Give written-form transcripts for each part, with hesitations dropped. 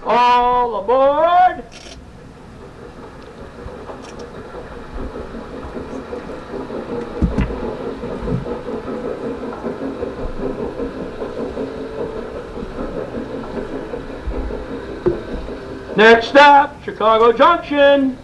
All aboard! Next stop, Chicago Junction.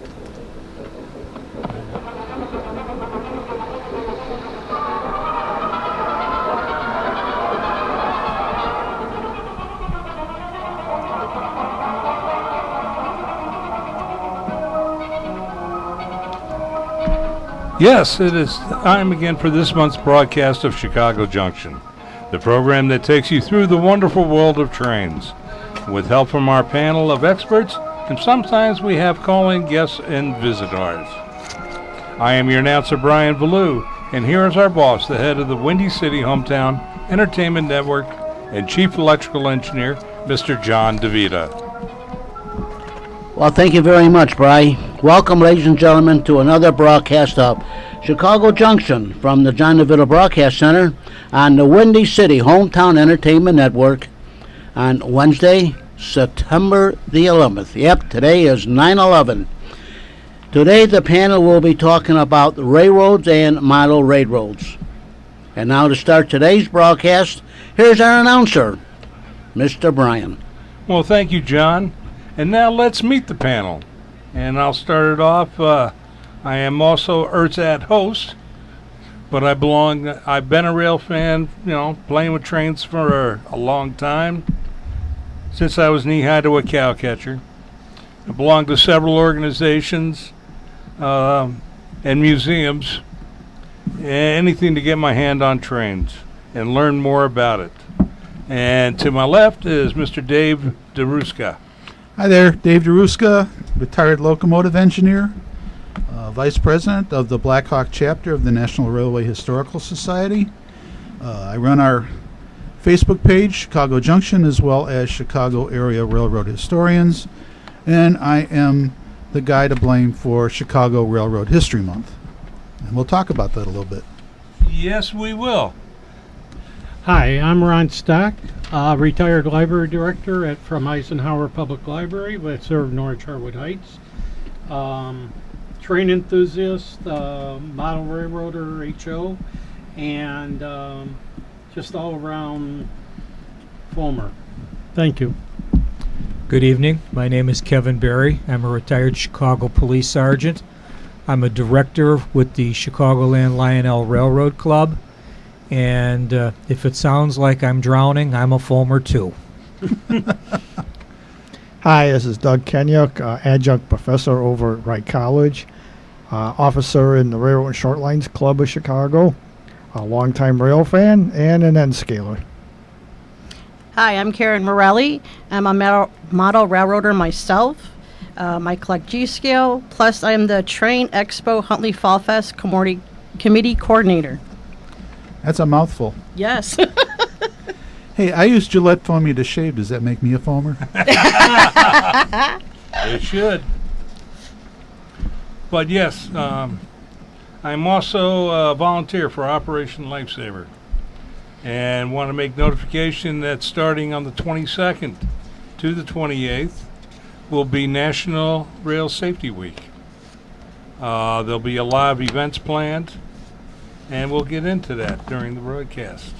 Yes, it is time again for this month's broadcast of Chicago Junction, the program that takes you through the wonderful world of trains, with help from our panel of experts, and sometimes we have call-in guests and visitors. I am your announcer, Brian Ballou, and here is our boss, the head of the Windy City Hometown Entertainment Network and Chief Electrical Engineer, Mr. John DeVita. Well, thank you very much, Bri. Welcome, ladies and gentlemen, to another broadcast of Chicago Junction from the John DeVita Broadcast Center on the Windy City Hometown Entertainment Network on Wednesday, September the 11th. Yep, today is 9/11. Today, the panel will be talking about railroads and model railroads. And now to start today's broadcast, here's our announcer, Mr. Brian. Well, thank you, John. And now let's meet the panel. And I'll start it off. I am also Earthsat host, but I've been a rail fan, playing with trains for a long time, since I was knee-high to a cow catcher. I belong to several organizations and museums, anything to get my hand on trains and learn more about it. And to my left is Mr. Dave DeRuska. Hi there, Dave DeRuska, retired locomotive engineer, vice president of the Black Hawk chapter of the National Railway Historical Society. I run our Facebook page, Chicago Junction, as well as Chicago Area Railroad Historians, and I am the guy to blame for Chicago Railroad History Month. And we'll talk about that a little bit. Yes, we will. Hi, I'm Ron Stock, retired library director from Eisenhower Public Library, but served North Harwood Heights. Train enthusiast, model railroader, HO, and just all around Fulmer. Thank you. Good evening. My name is Kevin Berry. I'm a retired Chicago police sergeant. I'm a director with the Chicagoland Lionel Railroad Club. And if it sounds like I'm drowning, I'm a Fulmer too. Hi, this is Doug Kenyuk, adjunct professor over at Wright College, officer in the Railroad and Short Lines Club of Chicago, a longtime rail fan, and an N-scaler. Hi, I'm Karen Morelli. I'm a model railroader myself. I collect G-scale, plus I am the Train Expo Huntley Fall Fest committee coordinator. That's a mouthful. Yes. Hey, I use Gillette Foamy to shave. Does that make me a foamer? It should. But yes, I'm also a volunteer for Operation Lifesaver, and want to make notification that starting on the 22nd to the 28th will be National Rail Safety Week. There'll be a lot of events planned, and we'll get into that during the broadcast,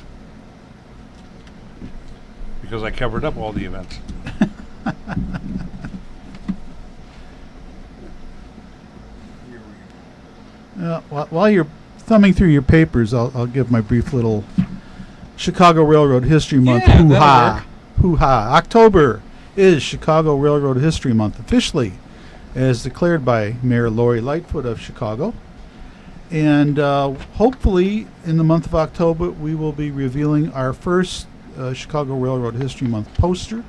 because I covered up all the events. While you're thumbing through your papers, I'll give my brief little Chicago Railroad History Month hoo-ha. Hoo-ha. October is Chicago Railroad History Month officially, as declared by Mayor Lori Lightfoot of Chicago. And hopefully in the month of October we will be revealing our first Chicago Railroad History Month poster,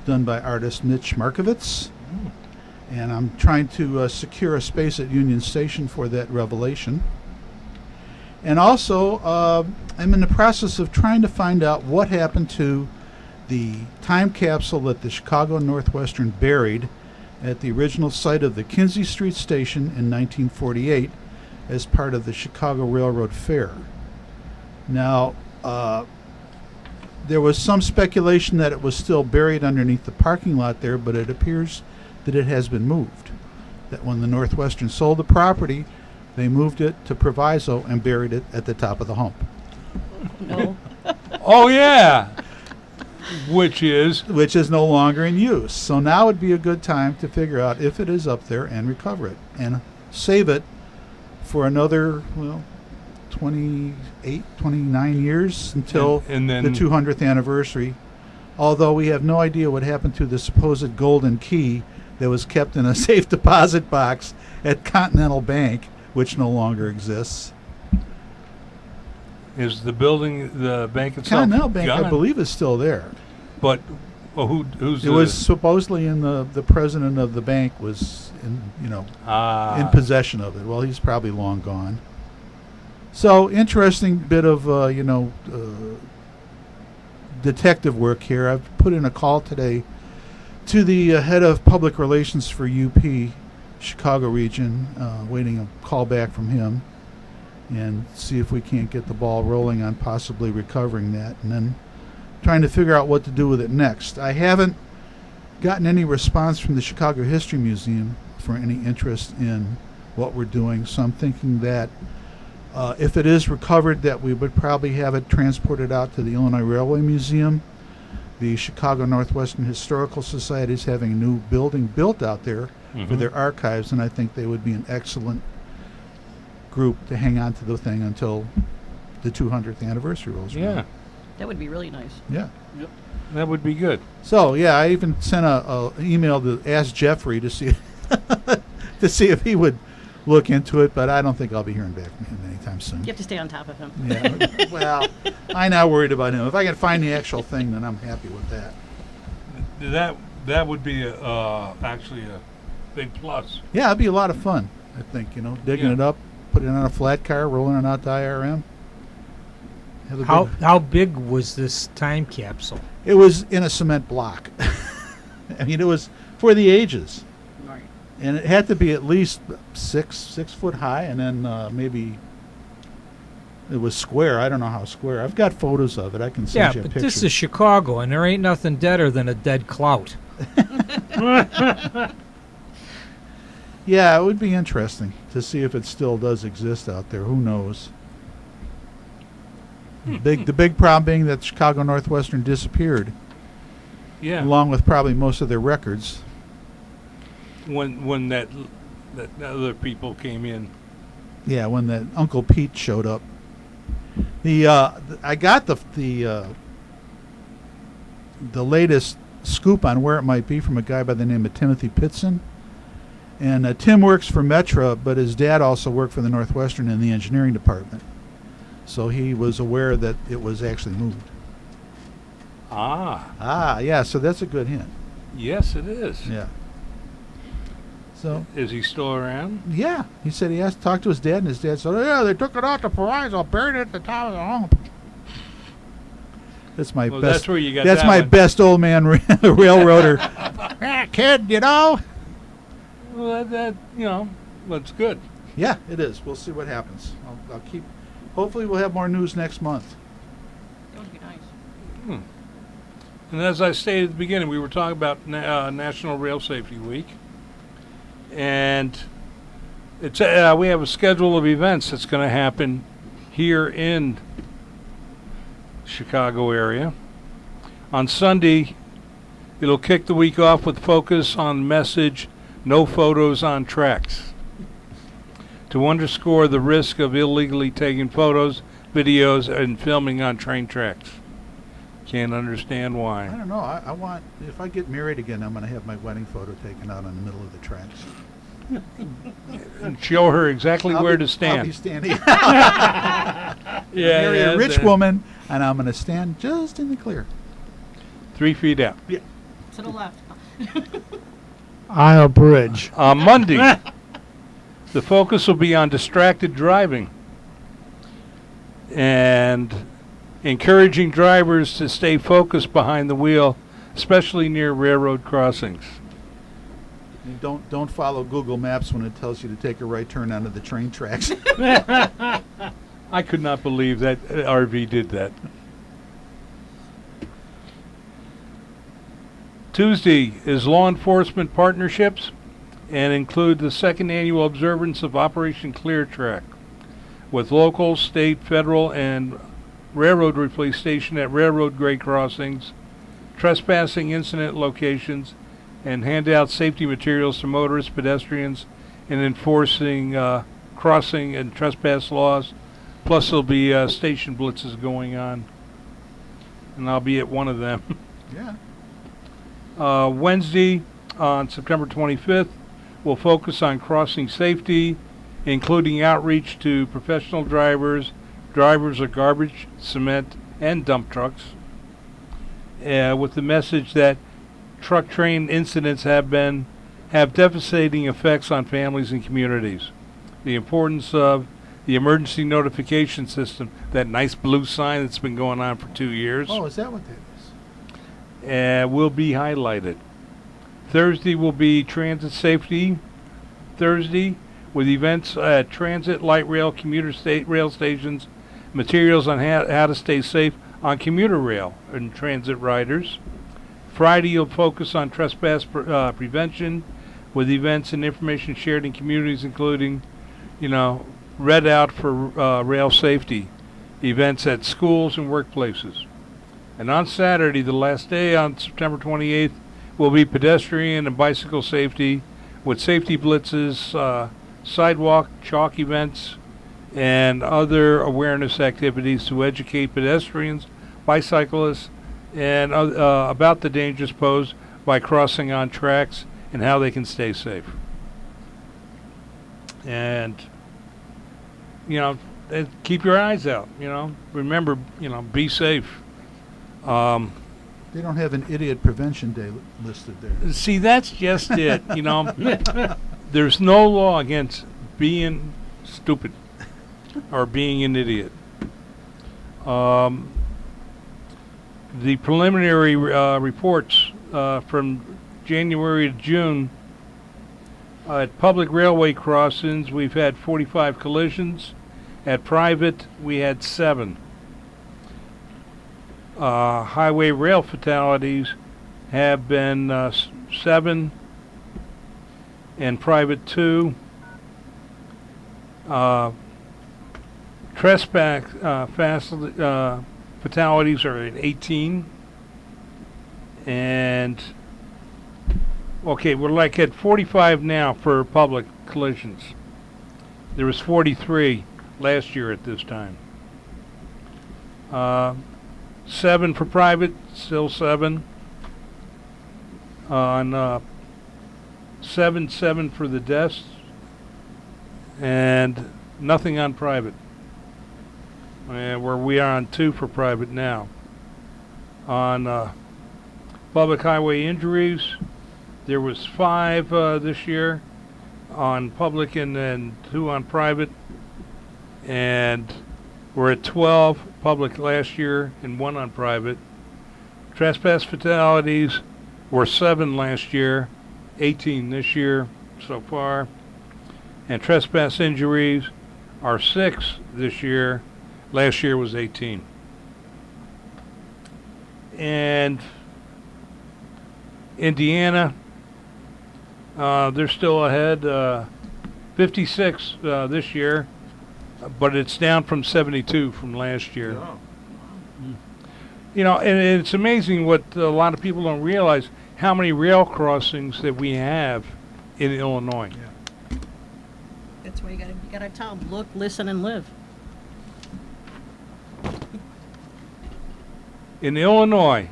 done by artist Mitch Markovitz. And I'm trying to secure a space at Union Station for that revelation. And also, I'm in the process of trying to find out what happened to the time capsule that the Chicago Northwestern buried at the original site of the Kinzie Street Station in 1948 as part of the Chicago Railroad Fair. Now, there was some speculation that it was still buried underneath the parking lot there, but it appears that it has been moved. That when the Northwestern sold the property, they moved it to Proviso and buried it at the top of the hump. No. Oh, yeah. Which is? Which is no longer in use. So now would be a good time to figure out if it is up there and recover it and save it for another, 28, 29 years until And then the 200th anniversary. Although we have no idea what happened to the supposed golden key that was kept in a safe deposit box at Continental Bank, which no longer exists. Is the building, the bank itself Continental Bank, gone? I believe, is still there. But who's It was supposedly in the president of the bank was in possession of it. Well, he's probably long gone. So interesting bit of detective work here. I've put in a call today to the head of public relations for UP Chicago region, waiting a call back from him, and see if we can't get the ball rolling on possibly recovering that, and then trying to figure out what to do with it next. I haven't gotten any response from the Chicago History Museum for any interest in what we're doing, so I'm thinking that if it is recovered, that we would probably have it transported out to the Illinois Railway Museum. The Chicago Northwestern Historical Society is having a new building built out there for their archives, and I think they would be an excellent group to hang on to the thing until the 200th anniversary rolls around. Yeah, That would be really nice. Yeah. that would be good. So yeah, I even sent an email to ask Jeffrey to see to see if he would look into it, but I don't think I'll be hearing back from him anytime soon. You have to stay on top of him. Yeah. Well, I'm not worried about him. If I can find the actual thing, then I'm happy with that. That would be actually a big plus. Yeah, it'd be a lot of fun. I think digging it up, putting it on a flat car, rolling it out to IRM. Have a good- How big was this time capsule? It was in a cement block. I mean, it was for the ages. Right. And it had to be at least 6 foot high, and then maybe it was square. I don't know how square. I've got photos of it. I can Yeah, send you a but picture. this is Chicago, and there ain't nothing deader than a dead clout. Yeah, it would be interesting to see if it still does exist out there. Who knows? The big problem being that Chicago Northwestern disappeared, Yeah. along with probably most of their records. When that other people came in. Yeah, when that Uncle Pete showed up. I got the latest scoop on where it might be from a guy by the name of Timothy Pitson. And Tim works for Metra, but his dad also worked for the Northwestern in the engineering department. So he was aware that it was actually moved. Ah, Yeah, so that's a good hint. yes, it is. Yeah. So, Is he still around? yeah, he said he has to talk to his dad, and his dad said, yeah, they took it out to Proviso, buried it at the top of the hump. That's my Well, best. that's where you got That's that my one. best old man railroader. Yeah, kid, Well, that's good. Yeah, it is. We'll see what happens. I'll keep. Hopefully, we'll have more news next month. That would be nice. And as I stated at the beginning, we were talking about National Rail Safety Week, and it's we have a schedule of events that's going to happen here in Chicago area. On Sunday, it'll kick the week off with focus on the message, "No photos on tracks," to underscore the risk of illegally taking photos, videos, and filming on train tracks. Can't understand I why. don't know. I want. If I get married again, I'm going to have my wedding photo taken out in the middle of the tracks. And show her exactly where to I'll be stand. standing. Yeah, Marry a rich woman, and I'm going to stand just in the clear. 3 feet out. To the left. On a bridge. On Monday, the focus will be on distracted driving and encouraging drivers to stay focused behind the wheel, especially near railroad crossings. And don't follow Google Maps when it tells you to take a right turn onto the train tracks. I could not believe that RV did that. Tuesday is law enforcement partnerships and include the second annual observance of Operation Clear Track with local, state, federal, and railroad police stationed at railroad grade crossings, trespassing incident locations, and hand out safety materials to motorists, pedestrians, and enforcing crossing and trespass laws. Plus there'll be station blitzes going on, and I'll be at one of them. Yeah. Wednesday, on September 25th, we'll focus on crossing safety, including outreach to professional drivers of garbage, cement, and dump trucks, with the message that truck train incidents have devastating effects on families and communities. The importance of the emergency notification system, that nice blue sign that's been going on for 2 years, Oh, is that what that is? will be highlighted. Thursday will be Transit Safety Thursday, with events at transit, light rail, rail stations, materials on how to stay safe on commuter rail and transit riders. Friday, you'll focus on trespass prevention, with events and information shared in communities, including, read out for rail safety, events at schools and workplaces. And on Saturday, the last day on September 28th, will be pedestrian and bicycle safety, with safety blitzes, sidewalk chalk events, and other awareness activities to educate pedestrians, bicyclists, and about the dangers posed by crossing on tracks and how they can stay safe. And, keep your eyes out, remember, be safe. They don't have an idiot prevention day listed there. See, that's just it, There's no law against being stupid or being an idiot. The preliminary reports from January to June at public railway crossings, we've had 45 collisions. At private, we had 7. Highway rail fatalities have been 7, and private 2. Trespass fatalities are at 18, and we're like at 45 now for public collisions. There was 43 last year at this time. 7 for private, still 7. On 7 for the deaths, and nothing on private. Where we are on 2 for private now. On public highway injuries, there was 5 this year on public, and then 2 on private, and we're at 12 public last year and 1 on private. Trespass fatalities were 7 last year, 18 this year so far, and trespass injuries are 6 this year. Last year was 18. And Indiana, they're still ahead, 56 this year, but it's down from 72 from last year. Oh. And it's amazing what a lot of people don't realize, how many rail crossings that we have in Illinois. Yeah. That's why you gotta tell them, look, listen, and live. In Illinois,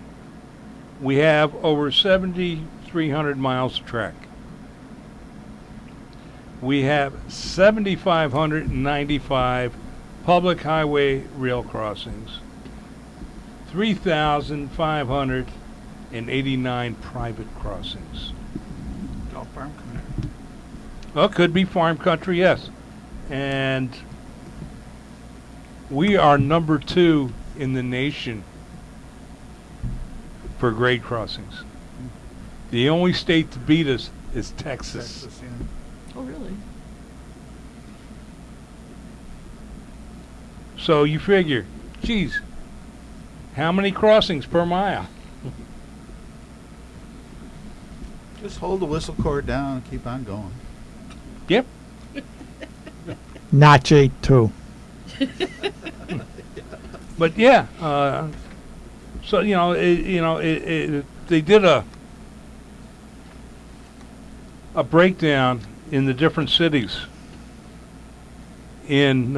we have over 7,300 miles of track. We have 7,595 public highway rail crossings, 3,589 private crossings. All farm country. Well, it could be farm country, yes. And we are number 2 in the nation for grade crossings. The only state to beat us is Texas. Texas, yeah. Oh, really? So you figure, geez, how many crossings per mile? Just hold the whistle cord down and keep on going. Yep. Notch 8 too. But yeah, so they did a breakdown in the different cities in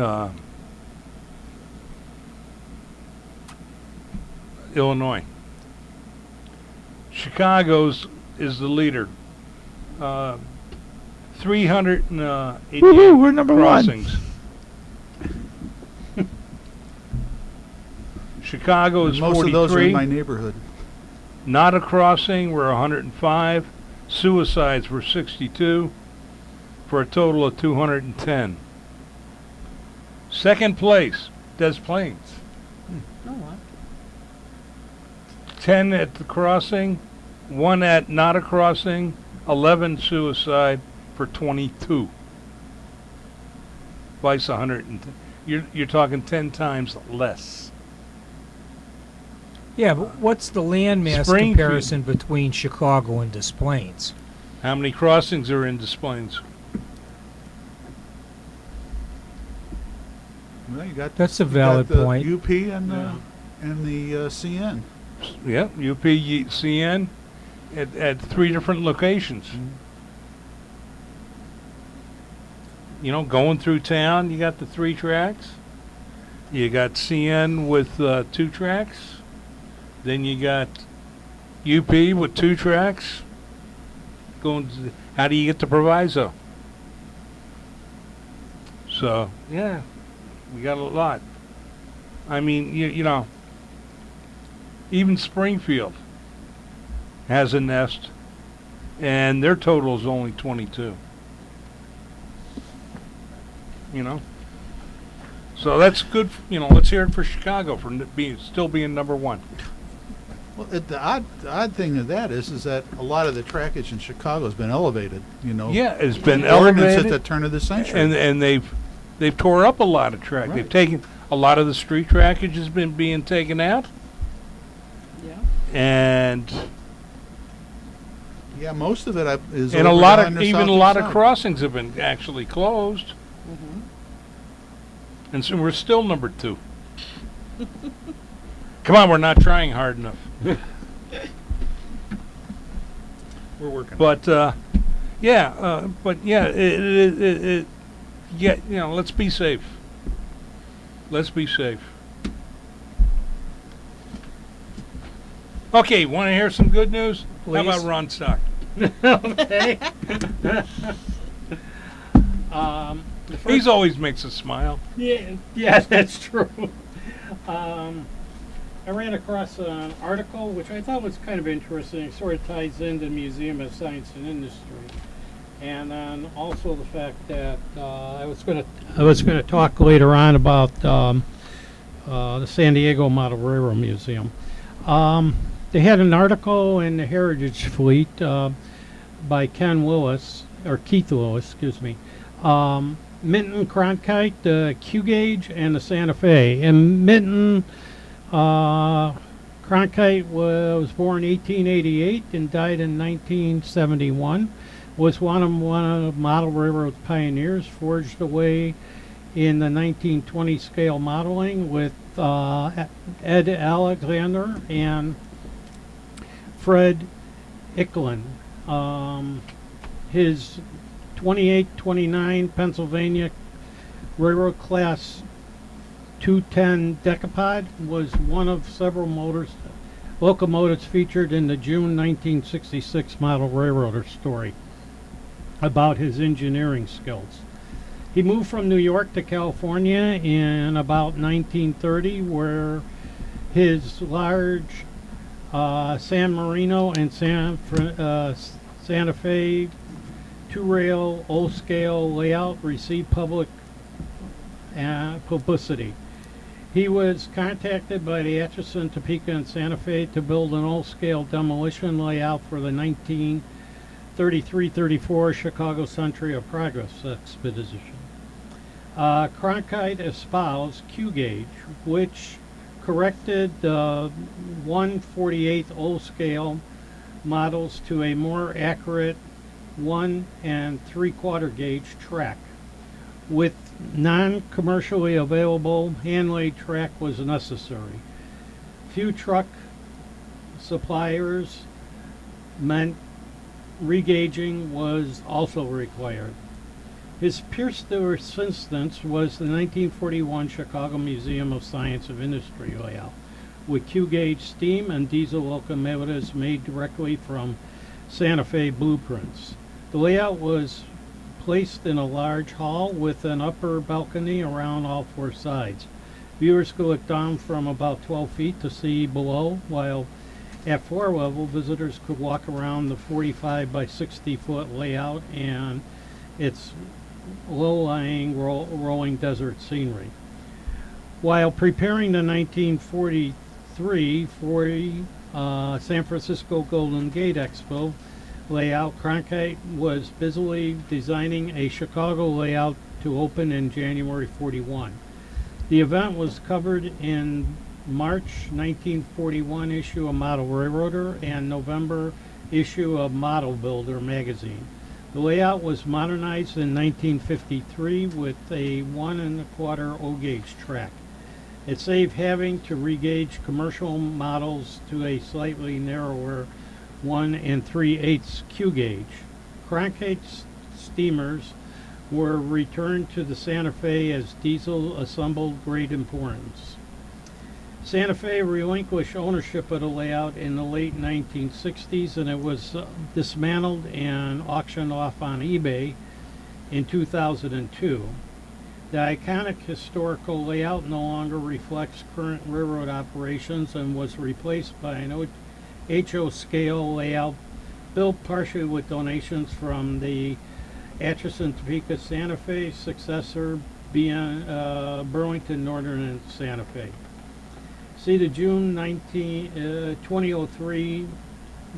Illinois. Chicago's is the leader. 388 Woohoo, we're number crossings. Chicago is Most 43. of those are in my neighborhood. Not a crossing were 105. Suicides were 62 for a total of 210. Second place, Des Plaines. Oh, what? 10 at the crossing, 1 at not a crossing, 11 suicide for 22. Twice 110. You're talking 10 times less. Yeah, but what's the landmass Springfield. comparison between Chicago and Des Plaines? How many crossings are in Des Plaines? Well, you got That's a valid the point. UP and the CN. Yeah, UPCN at 3 different locations. You know, going through town, you got the 3 tracks. You got CN with 2 tracks. Then you got UP with 2 tracks. How do you get the proviso? So, yeah, we got a lot. I mean, you know, even Springfield has a nest, and their total is only 22. You know? So that's good, let's hear it for Chicago for still being number 1. Well, the odd thing of that is that a lot of the trackage in Chicago has been elevated. Yeah, it's been The ordinance elevated. at the turn of the century. And they've tore up a lot of track. Right. They've taken a lot of the street trackage has been being taken out, Yeah. and yeah, most of it is. a over lot down of the even a southeast lot of side. crossings have been actually closed, and so we're still number 2. Come on, we're not trying hard enough. We're working. But yeah, let's be safe. Let's be safe. Okay, want to hear some good news? Please. How about Ron Stock? Okay. He's always makes us smile. Yeah, that's true. I ran across an article which I thought was kind of interesting. It sort of ties into the Museum of Science and Industry, and then also the fact that I was going to talk later on about the San Diego Model Railroad Museum. They had an article in the Heritage Fleet by Keith Lewis, excuse me. Minton Cronkite, the Q Gauge, and the Santa Fe. And Minton Cronkite was born 1888 and died in 1971. Was one of model railroad pioneers, forged away in the 1920 scale modeling with Ed Alexander and Fred Icklin. His 2829 Pennsylvania Railroad Class 210 Decapod was one of several locomotives featured in the June 1966 Model Railroader story about his engineering skills. He moved from New York to California in about 1930, where his large San Marino and Santa Fe two-rail O-scale layout received public publicity. He was contacted by the Atchison, Topeka, and Santa Fe to build an O-scale demolition layout for the 1933-34 Chicago Century of Progress expedition. Cronkite espoused Q-gauge, which corrected the 1/48 O-scale models to a more accurate 1 3/4 gauge track. With non-commercially available hand-laid track was necessary. Few truck suppliers meant regauging was also required. His first instance was the 1941 Chicago Museum of Science and Industry layout, with Q-gauge steam and diesel locomotives made directly from Santa Fe blueprints. The layout was placed in a large hall with an upper balcony around all four sides. Viewers could look down from about 12 feet to see below, while at floor level, visitors could walk around the 45 by 60 foot layout and its low-lying rolling desert scenery. While preparing the 1943 San Francisco Golden Gate Expo layout, Cronkite was busily designing a Chicago layout to open in January 41. The event was covered in March 1941 issue of Model Railroader and November issue of Model Builder magazine. The layout was modernized in 1953 with a 1 1/4 O-gauge track. It saved having to regauge commercial models to a slightly narrower 1 3/8 Q gauge. Cronkite steamers were returned to the Santa Fe as diesel assembled great importance. Santa Fe relinquished ownership of the layout in the late 1960s, and it was dismantled and auctioned off on eBay in 2002. The iconic historical layout no longer reflects current railroad operations and was replaced by an HO scale layout built partially with donations from the Atchison, Topeka, Santa Fe successor, Burlington Northern and Santa Fe. See the June 2003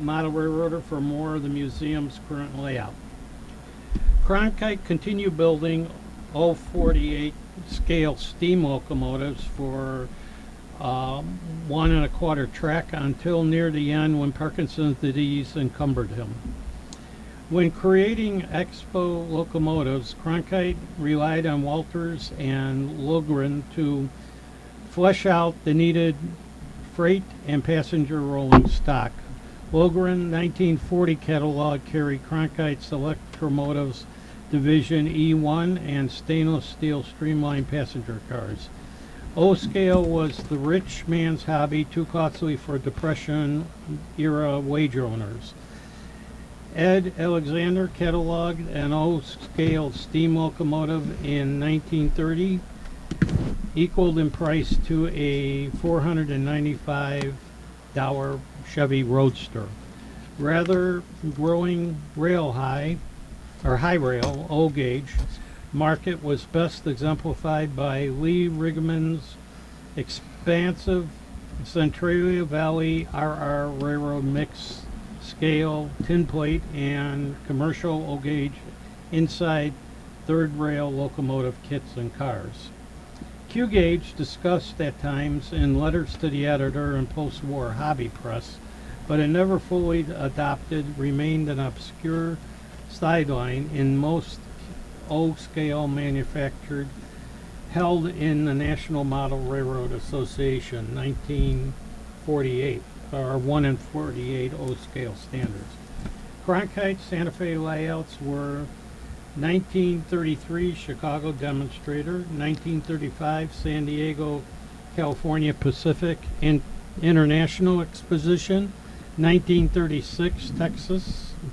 Model Railroader for more of the museum's current layout. Cronkite continued building 048 scale steam locomotives for 1 1/4 track until near the end when Parkinson's disease encumbered him. When creating Expo locomotives, Cronkite relied on Walters and Logren to flesh out the needed freight and passenger rolling stock. Logren 1940 catalog carried Cronkite's Electromotives Division E1 and stainless steel streamlined passenger cars. O-scale was the rich man's hobby, too costly for Depression-era wage earners. Ed Alexander cataloged an O-scale steam locomotive in 1930, equaled in price to a $495 Chevy Roadster. Rather growing high rail O-gauge market was best exemplified by Lee Rigman's expansive Centralia Valley RR Railroad mix scale tin plate and commercial O-gauge inside third rail locomotive kits and cars. Q-gauge, discussed at times in letters to the editor and post-war hobby press, but it never fully adopted, remained an obscure sideline in most O-scale manufactured, held in the National Model Railroad Association 1948, or 1 48 O-scale standards. Cronkite Santa Fe layouts were 1933 Chicago Demonstrator, 1935 San Diego, California Pacific International Exposition, 1936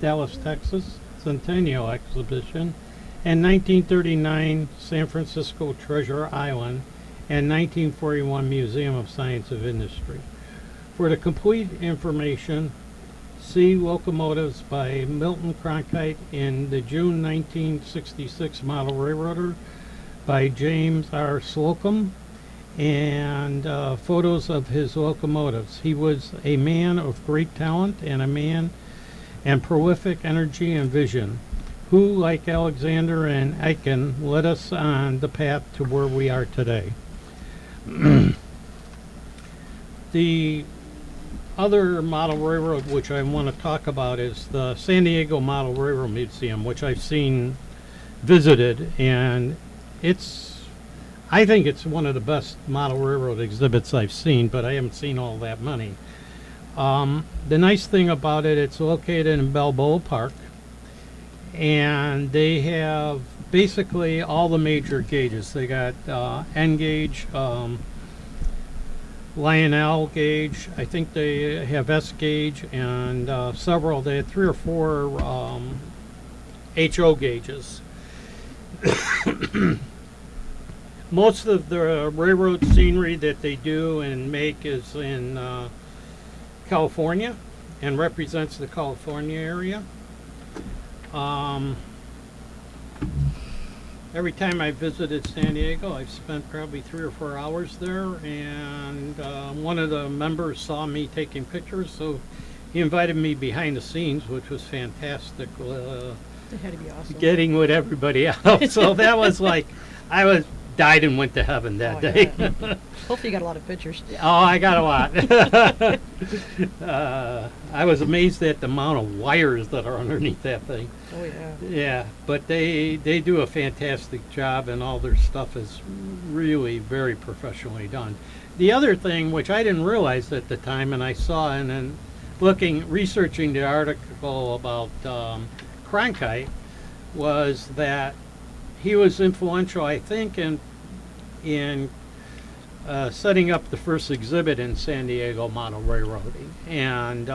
Dallas, Texas Centennial Exhibition, and 1939 San Francisco Treasure Island, and 1941 Museum of Science and Industry. For the complete information, see Locomotives by Milton Cronkite in the June 1966 Model Railroader by James R. Slocum, and photos of his locomotives. He was a man of great talent and a man and prolific energy and vision, who, like Alexander and Aiken, led us on the path to where we are today. The other model railroad which I want to talk about is the San Diego Model Railroad Museum, which I've seen visited, and I think it's one of the best model railroad exhibits I've seen, but I haven't seen all that many. The nice thing about it, it's located in Balboa Park, and they have basically all the major gauges. They got N gauge, Lionel gauge, I think they have S gauge, and several, they had 3 or 4 HO gauges. Most of the railroad scenery that they do and make is in California and represents the California area. Every time I visited San Diego, I've spent probably 3 or 4 hours there, and one of the members saw me taking pictures, so he invited me behind the scenes, which was fantastic. It had to be awesome. Getting with everybody else. So that was like, I died and went to heaven that day. Yeah. Hopefully you got a lot of pictures. Oh, I got a lot. I was amazed at the amount of wires that are underneath that thing. Oh yeah. Yeah, but they do a fantastic job, and all their stuff is really very professionally done. The other thing, which I didn't realize at the time, and I saw, and then researching the article about Cronkite, was that he was influential, I think, in setting up the first exhibit in San Diego model railroading, and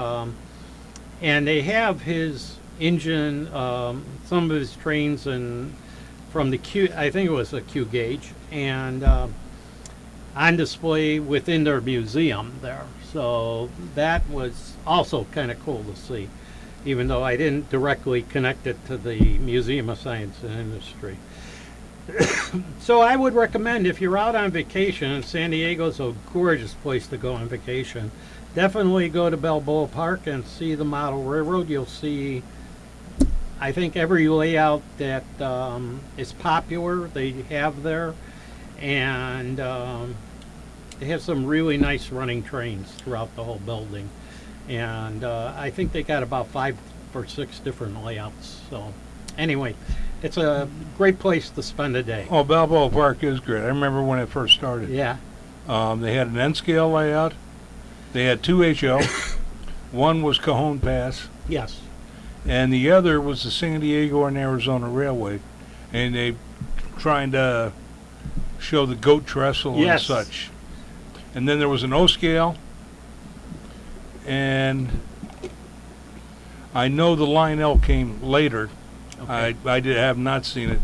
they have his engine, some of his trains, and from the Q, I think it was a Q gauge, and on display within their museum there. So that was also kind of cool to see, even though I didn't directly connect it to the Museum of Science and Industry. So I would recommend, if you're out on vacation, and San Diego's a gorgeous place to go on vacation, definitely go to Balboa Park and see the model railroad. You'll see, I think, every layout that is popular they have there, and they have some really nice running trains throughout the whole building, and I think they got about 5 or 6 different layouts. So anyway, it's a great place to spend a day. Oh, Balboa Park is great. I remember when it first started. Yeah. They had an N-scale layout. They had 2 HO. One was Cajon Pass, Yes. and the other was the San Diego and Arizona Railway. And they trying to show the goat trestle Yes. and such. And then there was an O-scale. And I know the Lionel came later. Okay. I have not seen it.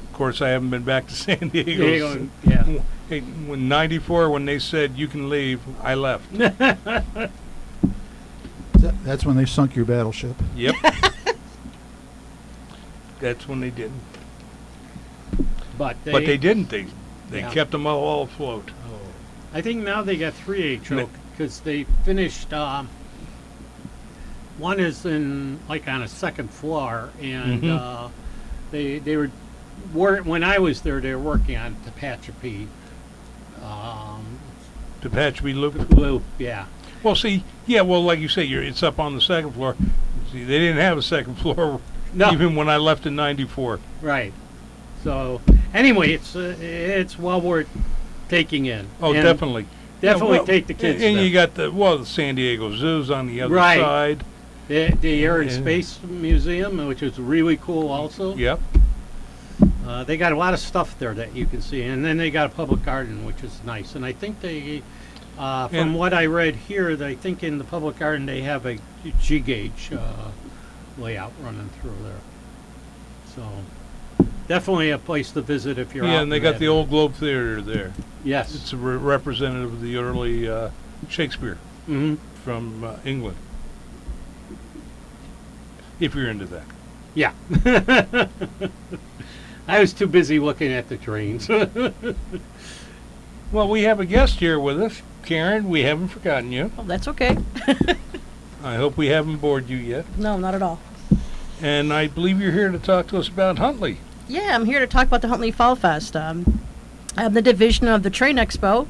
Of course, I haven't been back to San Diego. Diego, yeah. Hey, when '94, when they said you can leave, I left. That's when they sunk your battleship. Yep. That's when they did. But But they didn't. They Yeah. kept them all afloat. I think now they got 3 HO because they finished. One is in like on a 2nd floor, and they were when I was there, they were working on Tehachapi. Tehachapi Loop. Loop, yeah. Well, see, yeah, well, like you say, it's up on the 2nd floor. See, they didn't have a 2nd floor No. even when I left in '94. Right. So anyway, it's well worth taking in. Oh, And definitely. Definitely well, take the kids And there. you got the San Diego Zoo's on the other Right. side. The Air and Yeah. Space Museum, which is really cool also. Yep. They got a lot of stuff there that you can see. And then they got a public garden, which is nice. And I think they, from And- what I read here, I think in the public garden they have a G-gauge layout running through there. So definitely a place to visit if you're out. Yeah, and they in got that the old Globe Theater there. Yes. It's a representative of the early Shakespeare Hmm. from England. If you're into that. Yeah. I was too busy looking at the trains. Well, we have a guest here with us. Karen, we haven't forgotten you. Oh, that's okay. I hope we haven't bored you yet. No, not at all. And I believe you're here to talk to us about Huntley. Yeah, I'm here to talk about the Huntley Fall Fest. I'm the division of the Train Expo,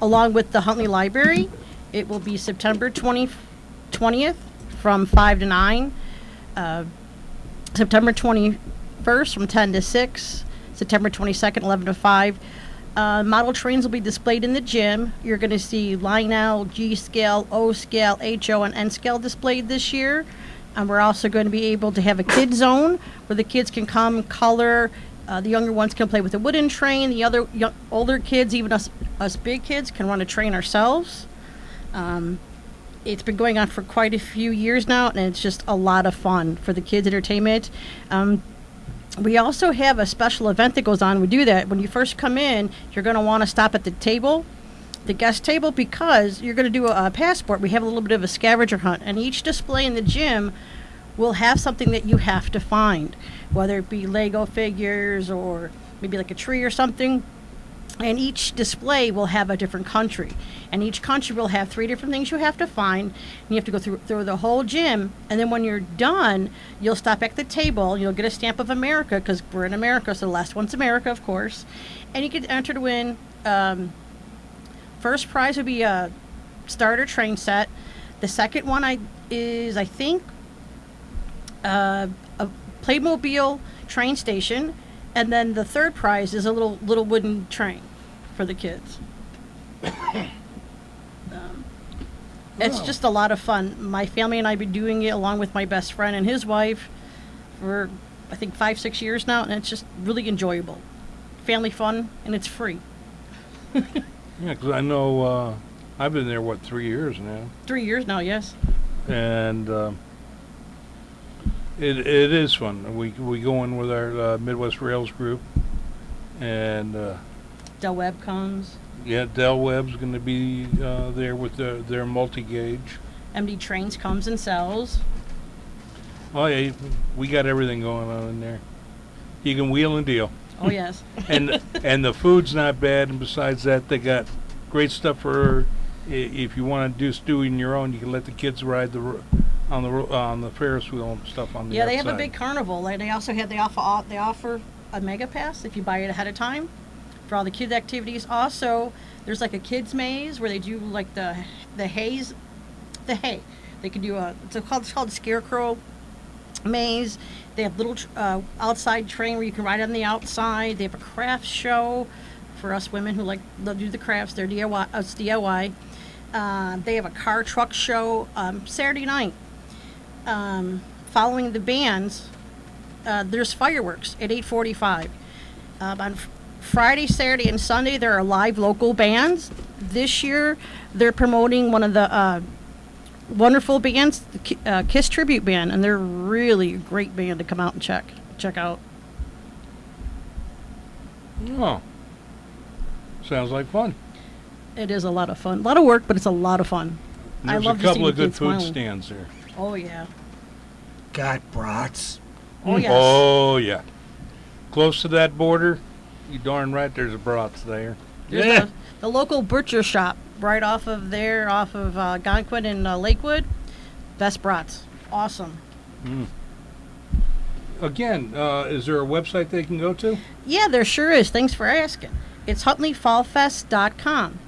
along with the Huntley Library It will be September 20th from 5 to 9. September 21st from 10 to 6. September 22nd, 11 to 5. Model trains will be displayed in the gym. You're going to see Lionel, G scale, O scale, HO, and N scale displayed this year. And we're also going to be able to have a kid zone where the kids can come color. The younger ones can play with a wooden train. The other older kids, even us big kids, can run a train ourselves. It's been going on for quite a few years now, and it's just a lot of fun for the kids' entertainment. We also have a special event that goes on. We do that. When you first come in, you're going to want to stop at the table, the guest table, because you're going to do a passport. We have a little bit of a scavenger hunt, and each display in the gym will have something that you have to find, whether it be Lego figures or maybe like a tree or something. And each display will have a different country. And each country will have 3 different things you have to find. And you have to go through the whole gym. And then when you're done, you'll stop at the table. You'll get a stamp of America, because we're in America, so the last one's America, of course. And you get entered to win. First prize would be a starter train set. The second one is, I think, a Playmobil train station. And then the third prize is a little wooden train for the kids. It's just a lot of fun. My family and I have been doing it along with my best friend and his wife for, I think, 5-6 years now, and it's just really enjoyable. Family fun, and it's free. Yeah, because I know I've been there, 3 years now? 3 years now, yes. And it is fun. We go in with our Midwest Rails group, and Del Webb comes. Yeah, Del Webb's going to be there with their multi-gauge. MD Trains comes and sells. Oh yeah, we got everything going on in there. You can wheel and deal. Oh yes. and the food's not bad. And besides that, they got great stuff for if you want to do stewing your own. You can let the kids ride on the Ferris wheel and stuff on the outside. They have a big carnival. And they also have they offer a mega pass if you buy it ahead of time for all the kids activities. Also, there's like a kids maze where they do like the hay. They can do it's called Scarecrow maze. They have little outside train where you can ride on the outside. They have a craft show for us women who like to do the crafts. They're DIY. It's DIY. They have a car truck show Saturday night. Following the bands, there's fireworks at 8:45. On Friday, Saturday, and Sunday, there are live local bands. This year, they're promoting one of the wonderful bands, the Kiss Tribute Band, and they're really a great band to come out and check out. Oh, sounds like fun. It is a lot of fun. A lot of work, but it's a lot of fun. There's I love a couple of to see the good kids food smiling. stands there. Oh yeah. Got brats. Oh yes. Oh yeah. Close to that border, you darn right. There's a brats there. There's the local butcher shop right off of Gonquin and Lakewood. Best brats. Awesome. Mm. Again, is there a website they can go to? Yeah, there sure is. Thanks for asking. It's HuntleyFallFest.com.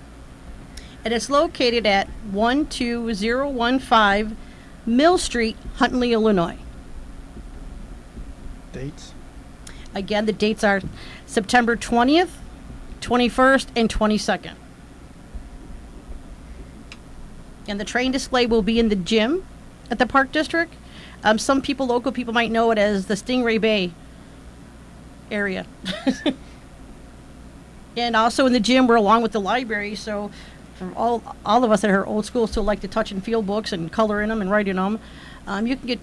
And it's located at 12015 Mill Street, Huntley, Illinois. Dates? Again, the dates are September 20th, 21st, and 22nd. And the train display will be in the gym at the Park District. Some local people might know it as the Stingray Bay area. And also in the gym, we're along with the library, so for all of us that are old school still like to touch and feel books and color in them and write in them, you can get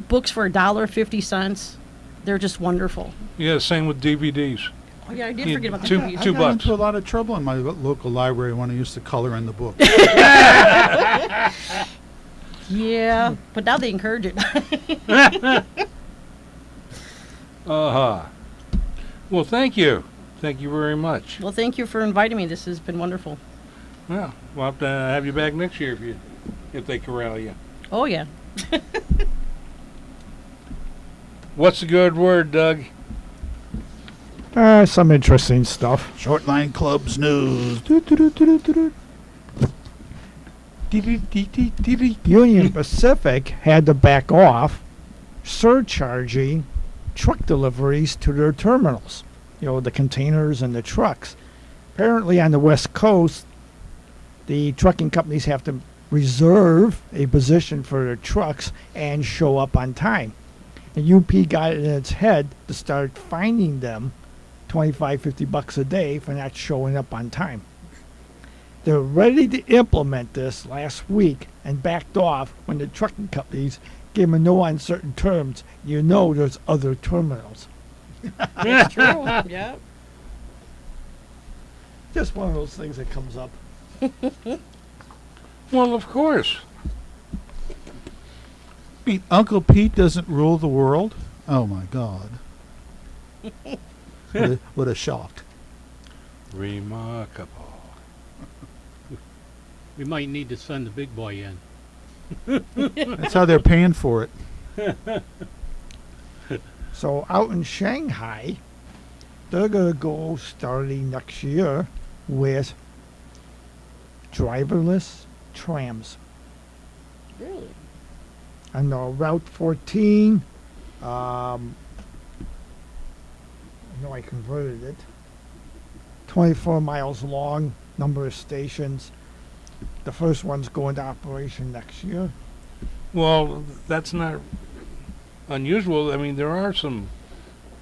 books for $1.50. They're just wonderful. Yeah, same with DVDs. Oh yeah, I did forget about the two- movies. two I got bucks. into a lot of trouble in my local library when I used to color in the book. Yeah, but now they encourage it. Uh-huh. Well, thank you. Thank you very much. Well, thank you for inviting me. This has been wonderful. Well, we'll have to have you back next year if they corral you. Oh yeah. What's the good word, Doug? Some interesting stuff. Short Line Club's news. Union Pacific had to back off, surcharging truck deliveries to their terminals. You know, the containers and the trucks. Apparently on the West Coast, the trucking companies have to reserve a position for their trucks and show up on time. And UP got it in its head to start fining them $25-50 a day for not showing up on time. They're ready to implement this last week and backed off when the trucking companies gave them no uncertain terms. You know there's other terminals. It's true. Yep. Just one of those things that comes up. Well, of course. Uncle Pete doesn't rule the world? Oh, my God. What a shock. Remarkable. We might need to send the big boy in. That's how they're paying for it. So out in Shanghai, they're going to go starting next year with driverless trams. Really? And Route 14, I know I converted it, 24 miles long, number of stations. The first one's going to operation next year. Well, that's not unusual. I mean, there are some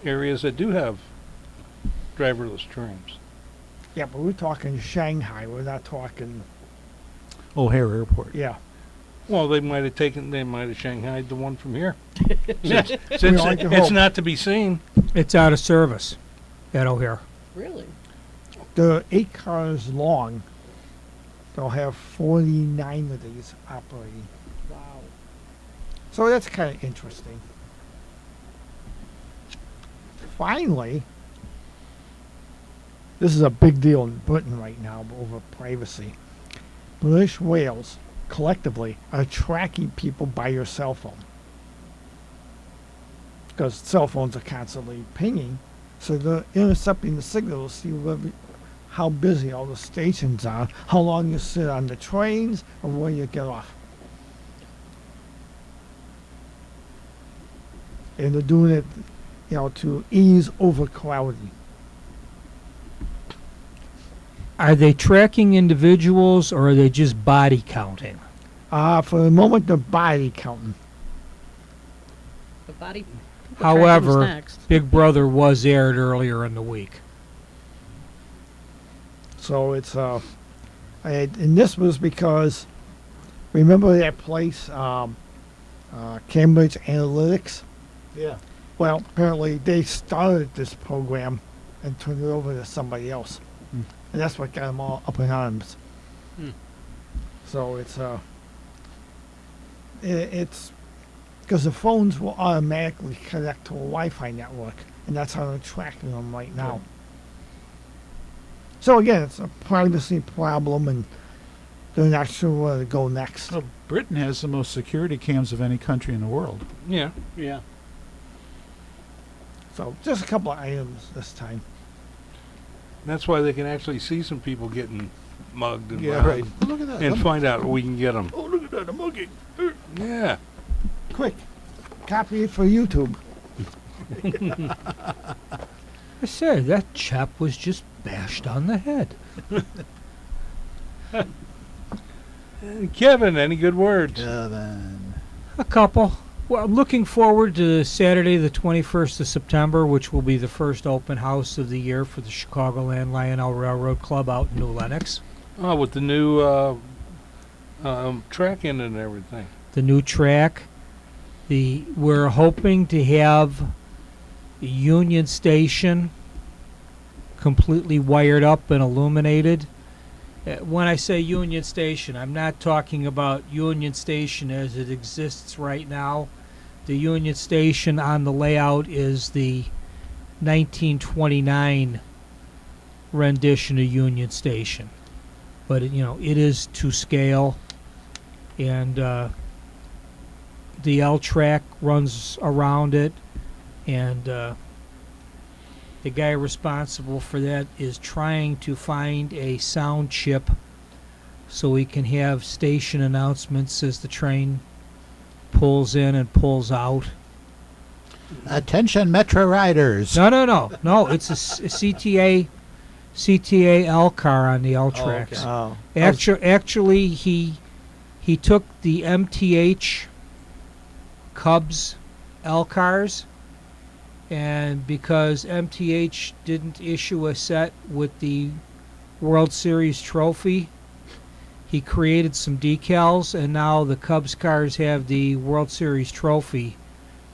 areas that do have driverless trams. Yeah, but we're talking Shanghai. We're not talking. O'Hare Airport. Yeah. Well, they might have shanghaied the one from here. since We like to it's hope. not to be seen. It's out of service at O'Hare. Really? They're 8 cars long. They'll have 49 of these operating. Wow. So that's kind of interesting. Finally, this is a big deal in Britain right now over privacy. British Wales collectively are tracking people by your cell phone. Because cell phones are constantly pinging, so they're intercepting the signal to see how busy all the stations are, how long you sit on the trains, or where you get off. And they're doing it, to ease overcrowding. Are they tracking individuals or are they just body counting? For the moment, they're body counting. The body. people tracking who's However, next. Big Brother was aired earlier in the week. So it's and this was because, remember that place, Cambridge Analytics? Yeah. Well, apparently they started this program and turned it over to somebody else, and that's what got them all up in arms. So it's because the phones will automatically connect to a Wi-Fi network, and that's how they're tracking them right now. So again, it's a privacy problem, and they're not sure where to go next. Well, Britain has the most security cams of any country in the world. Yeah. Yeah. So just a couple of items this time. That's why they can actually see some people getting mugged and Yeah, robbed right. Oh, look at that. and find out we can get them. Oh, look at that. A mugging. Yeah. Quick, copy it for YouTube. I said that chap was just bashed on the head. Kevin, any good words? Then. A couple. Well, I'm looking forward to Saturday, the 21st of September, which will be the first open house of the year for the Chicagoland Lionel Railroad Club out in New Lenox. Oh, with the new track in it and everything. The new track. We're hoping to have the Union Station completely wired up and illuminated. When I say Union Station, I'm not talking about Union Station as it exists right now. The Union Station on the layout is the 1929 rendition of Union Station. But, it is to scale. And the L track runs around it. And the guy responsible for that is trying to find a sound chip so we can have station announcements as the train pulls in and pulls out. Attention, Metro riders. No. It's a CTA L car on the L tracks. Oh. Actually, he took the MTH Cubs L cars, and because MTH didn't issue a set with the World Series trophy, he created some decals, and now the Cubs cars have the World Series trophy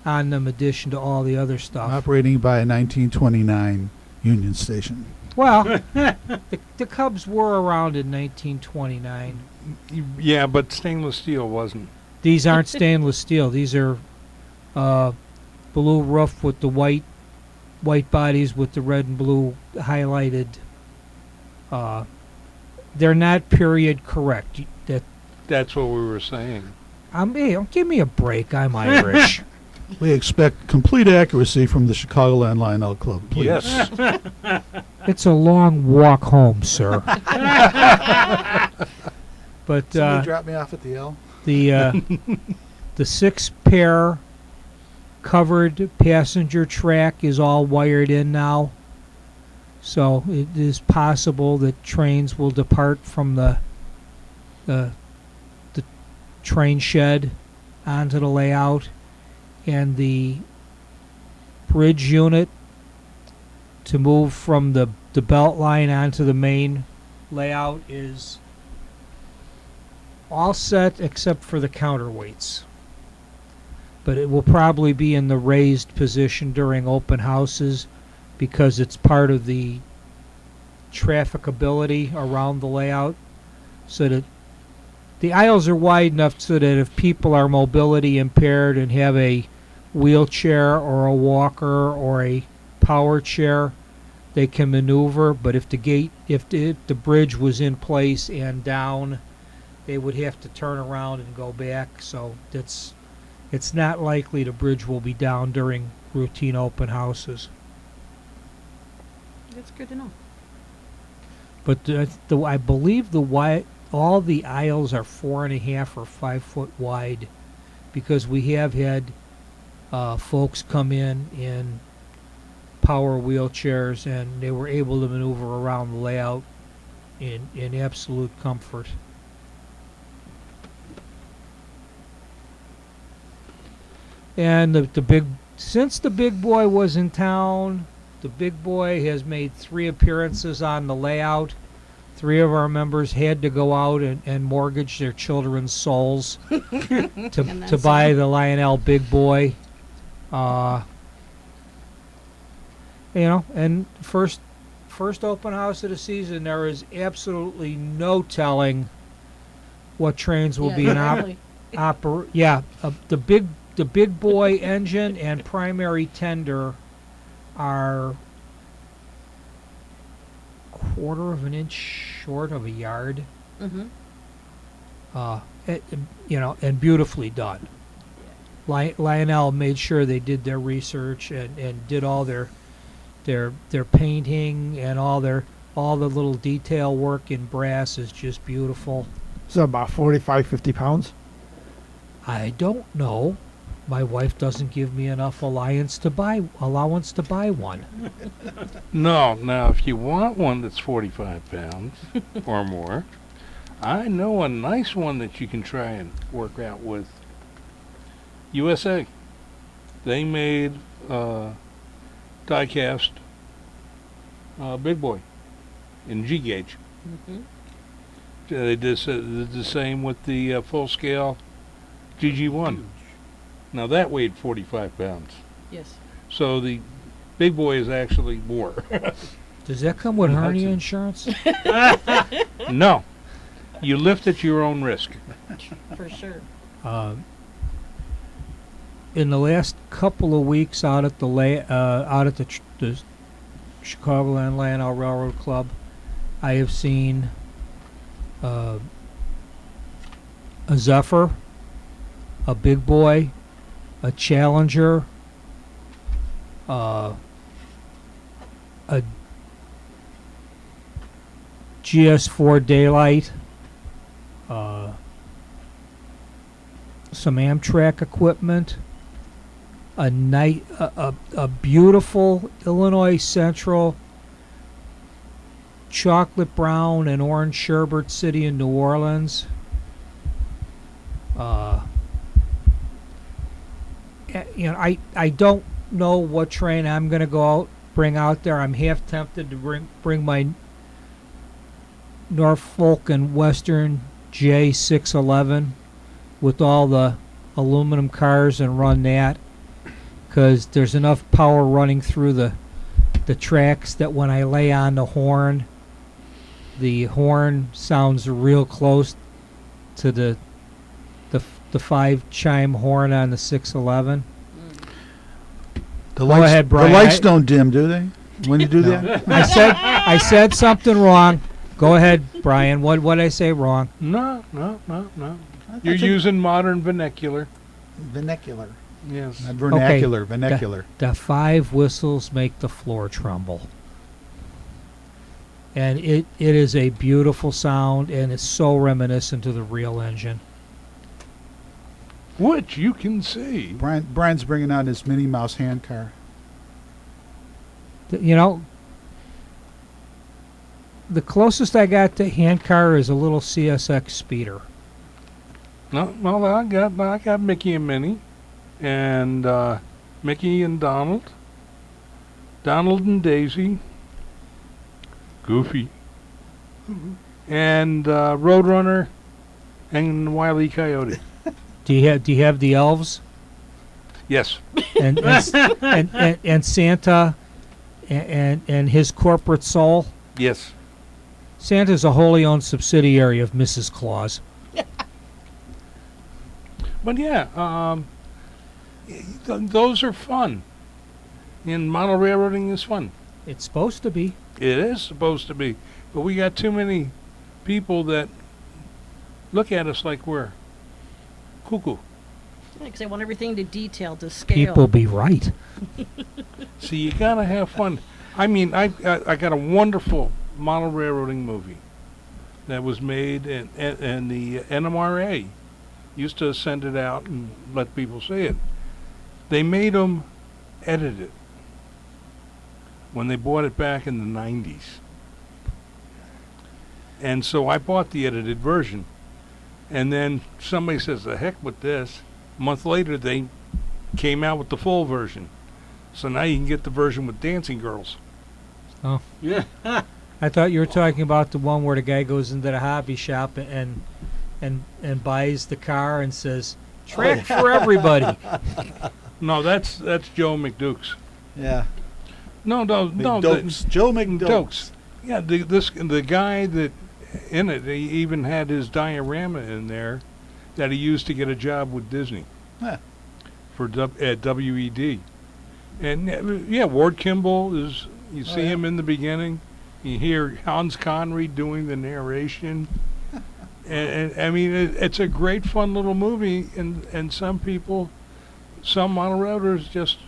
on them, in addition to all the other stuff. Operating by a 1929 Union Station. Well, the Cubs were around in 1929. Yeah, but stainless steel wasn't. These aren't stainless steel. These are blue roof with the white bodies with the red and blue highlighted. They're not period correct. That's what we were saying. Give me a break. I'm Irish. We expect complete accuracy from the Chicagoland Lionel Club, please. Yes. It's a long walk home, sir. But Somebody drop me off at the L. the 6-pair covered passenger track is all wired in now, so it is possible that trains will depart from the train shed onto the layout, and the bridge unit to move from the belt line onto the main layout is all set except for the counterweights. But it will probably be in the raised position during open houses because it's part of the trafficability around the layout, so that the aisles are wide enough so that if people are mobility impaired and have a wheelchair or a walker or a power chair, they can maneuver. But if the bridge was in place and down, they would have to turn around and go back. So it's not likely the bridge will be down during routine open houses. That's good to know. But I believe all the aisles are 4.5 or 5 foot wide, because we have had folks come in power wheelchairs, and they were able to maneuver around the layout in absolute comfort. And since the big boy was in town, the big boy has made 3 appearances on the layout. 3 of our members had to go out and mortgage their children's souls to buy the Lionel Big Boy. And first open house of the season, there is absolutely no telling what trains will be in the big boy engine and primary tender are 1/4 of an inch short of a yard. Mm-hmm. And beautifully done. Lionel made sure they did their research and did all their painting, and all the little detail work in brass is just beautiful. So about 45, 50 pounds? I don't know. My wife doesn't give me enough allowance to buy one. No, now if you want one that's 45 pounds or more, I know a nice one that you can try and work out with. USA. They made die-cast big boy in G gauge. Mm-hmm. They did the same with the full-scale GG1. Now that weighed 45 pounds. Yes. So the big boy is actually more. Does that come with hernia insurance? No. You lift at your own risk. For sure. In the last couple of weeks out at the Chicagoland Lionel Railroad Club, I have seen a Zephyr, a Big Boy, a Challenger, a GS4 Daylight, some Amtrak equipment, a beautiful Illinois Central chocolate brown and orange sherbet city in New Orleans. I don't know what train I'm going to bring out there. I'm half tempted to bring my Norfolk and Western J611 with all the aluminum cars and run that, because there's enough power running through the tracks that when I lay on the horn sounds real close to the 5-chime horn on the 611. The Go ahead, Brian. The lights don't dim, do they? When you do that? I said something wrong. Go ahead, Brian. What did I say wrong? No. You're using modern vernacular. Vernacular. Yes. Not vernacular, Okay. vernacular. The 5 whistles make the floor tremble. And it is a beautiful sound, and it's so reminiscent of the real engine. Which you can see. Brian's bringing out his Minnie Mouse hand car. You know, the closest I got to hand car is a little CSX speeder. No, well, I got Mickey and Minnie, and Mickey and Donald and Daisy, Goofy, and Roadrunner, and Wile E. Coyote. Do you have the elves Yes. and Santa and his corporate soul? Yes. Santa's a wholly owned subsidiary of Mrs. Claus. But yeah, those are fun. And model railroading is fun. It's supposed to be. It is supposed to be. But we got too many people that look at us like we're cuckoo. Because they want everything to detail, to scale. People be right. See, you gotta have fun. I mean, I got a wonderful model railroading movie that was made, and the NMRA used to send it out and let people see it. They made them edit it when they bought it back in the 90s. And so I bought the edited version. And then somebody says, the heck with this. A month later, they came out with the full version. So now you can get the version with dancing girls. Oh. Yeah. I thought you were talking about the one where the guy goes into the hobby shop and buys the car and says, track for everybody. No, that's Joe McDukes. Yeah. No. McDukes. Joe McDukes. Yeah, the guy that in it, he even had his diorama in there that he used to get a job with Disney. Huh. At WED. And yeah, Ward Kimball is. You see him in the beginning. You hear Hans Connery doing the narration. and I mean, it's a great, fun little movie. And some people, some model railroaders just,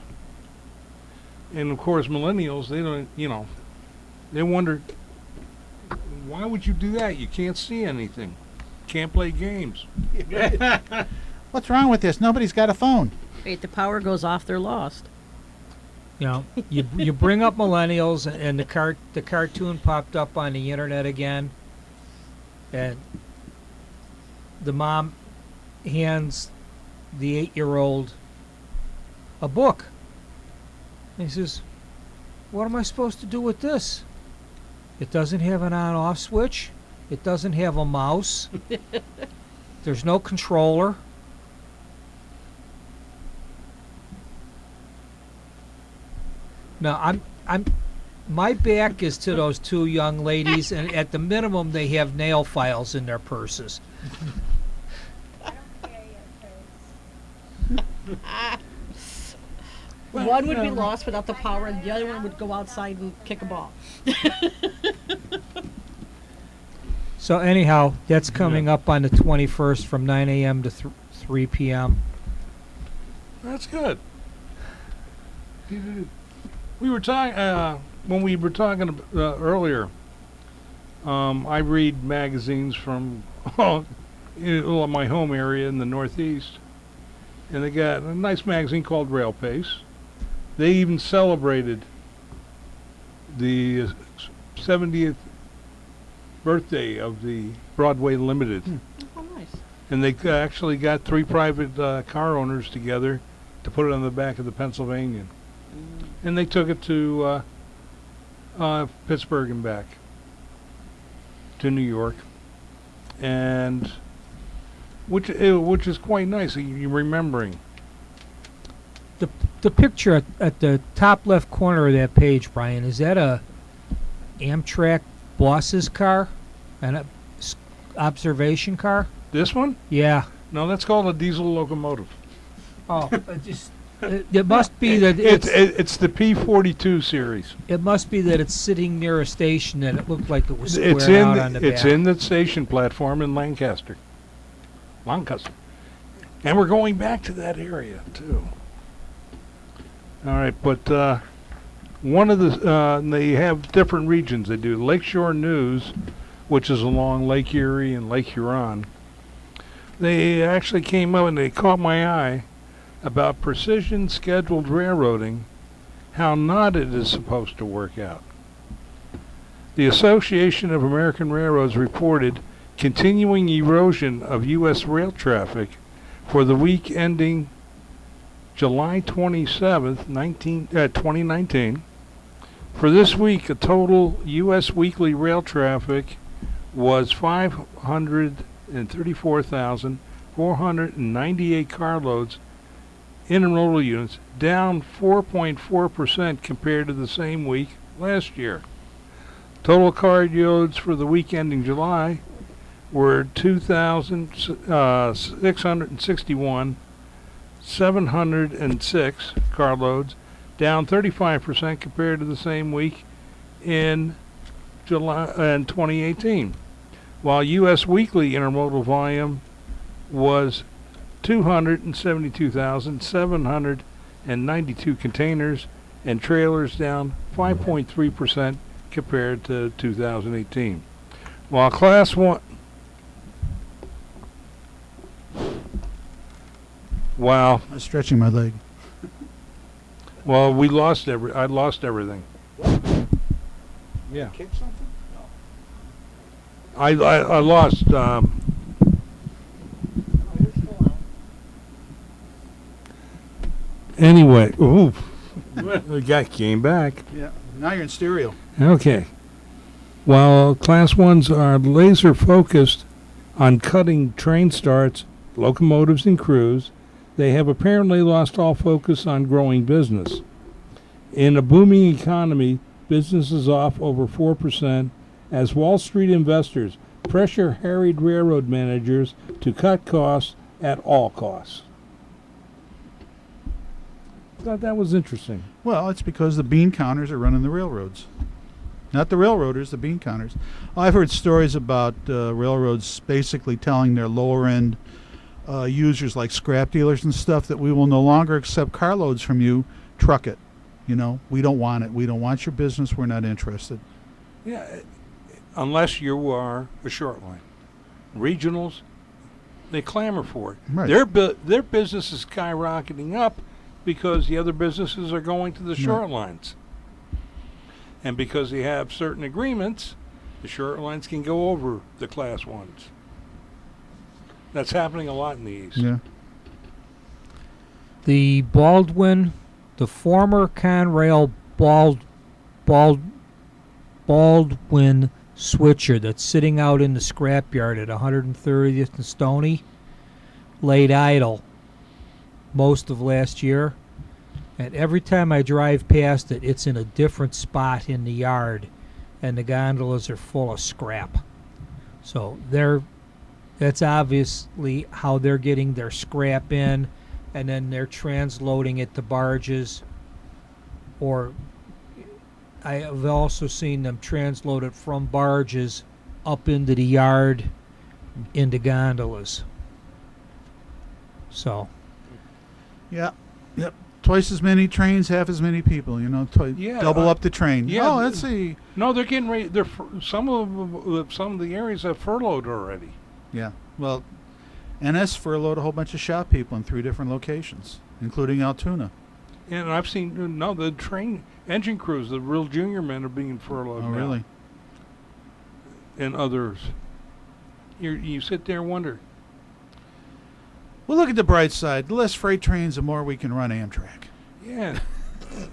and of course millennials, they don't, they wonder, why would you do that? You can't see anything. Can't play games. What's wrong with this? Nobody's got a phone. Wait, the power goes off, they're lost. You know, you bring up millennials, and the cartoon popped up on the internet again, and the mom hands the 8-year-old a book. And he says, what am I supposed to do with this? It doesn't have an on-off switch. It doesn't have a mouse. There's no controller. Now, my back is to those two young ladies, and at the minimum, they have nail files in their purses. One would be lost without the power, and the other one would go outside and kick a ball. So anyhow, that's coming up on the 21st from 9 a.m. to 3 p.m. That's good. We were talking when we were talking earlier. I read magazines from my home area in the Northeast, and they got a nice magazine called Rail Pace. They even celebrated the 70th birthday of the Broadway Limited. Oh, nice. And they actually got 3 private car owners together to put it on the back of the Pennsylvania. And they took it to Pittsburgh and back to New York, and which is quite nice. You're remembering. The picture at the top left corner of that page, Brian, is that a Amtrak boss's car? An observation car? This one? Yeah. No, that's called a diesel locomotive. Oh, it must be that It's the P42 series. it must be that it's sitting near a station that it looked like it was squared out on the back. It's in the station platform in Lancaster. And we're going back to that area too. All right, but one of the they have different regions. They do Lakeshore News, which is along Lake Erie and Lake Huron. They actually came up and they caught my eye about precision scheduled railroading, how not it is supposed to work out. The Association of American Railroads reported continuing erosion of U.S. rail traffic for the week ending July 27th, 2019. For this week, a total U.S. weekly rail traffic was 534,498 carloads, intermodal units, down 4.4% compared to the same week last year. Total carloads for the week ending July were 2,661, 706 carloads, down 35% compared to the same week in July 2018. While U.S. weekly intermodal volume was 272,792 containers and trailers, down 5.3% compared to 2018. While Class 1... Wow. I'm stretching my leg. Well, I lost everything. Yeah. Kick something? I lost... Anyway, ooh, the guy came back. Yeah. Now you're in stereo. Okay. While Class 1s are laser focused on cutting train starts, locomotives, and crews, they have apparently lost all focus on growing business. In a booming economy, business is off over 4% as Wall Street investors pressure harried railroad managers to cut costs at all costs. Thought that was interesting. Well, it's because the bean counters are running the railroads. Not the railroaders, the bean counters. I've heard stories about railroads basically telling their lower-end users like scrap dealers and stuff that we will no longer accept carloads from you, truck it. You know, we don't want it. We don't want your business. We're not interested. Yeah, unless you are a short line. Regionals, they clamor for it. Right. Their business is skyrocketing up because the other businesses are going to the short lines. And because they have certain agreements, the short lines can go over the Class 1s. That's happening a lot in the East. Yeah. The Baldwin, the former Conrail Baldwin switcher that's sitting out in the scrapyard at 130th and Stony, laid idle most of last year. And every time I drive past it, it's in a different spot in the yard, and the gondolas are full of scrap. So that's obviously how they're getting their scrap in, and then they're transloading it to barges. Or I have also seen them transload it from barges up into the yard into gondolas. So. Yeah. Yep. Twice as many trains, half as many people. You know, double up the train. Yeah. Oh, let's see. No, they're getting ready. Some of the areas have furloughed already. Yeah. Well, NS furloughed a whole bunch of shop people in 3 different locations, including Altoona. And I've seen the train engine crews, the real junior men are being furloughed. Oh, now. really? And others. You sit there and wonder. Well, look at the bright side. The less freight trains, the more we can run Amtrak. Yeah.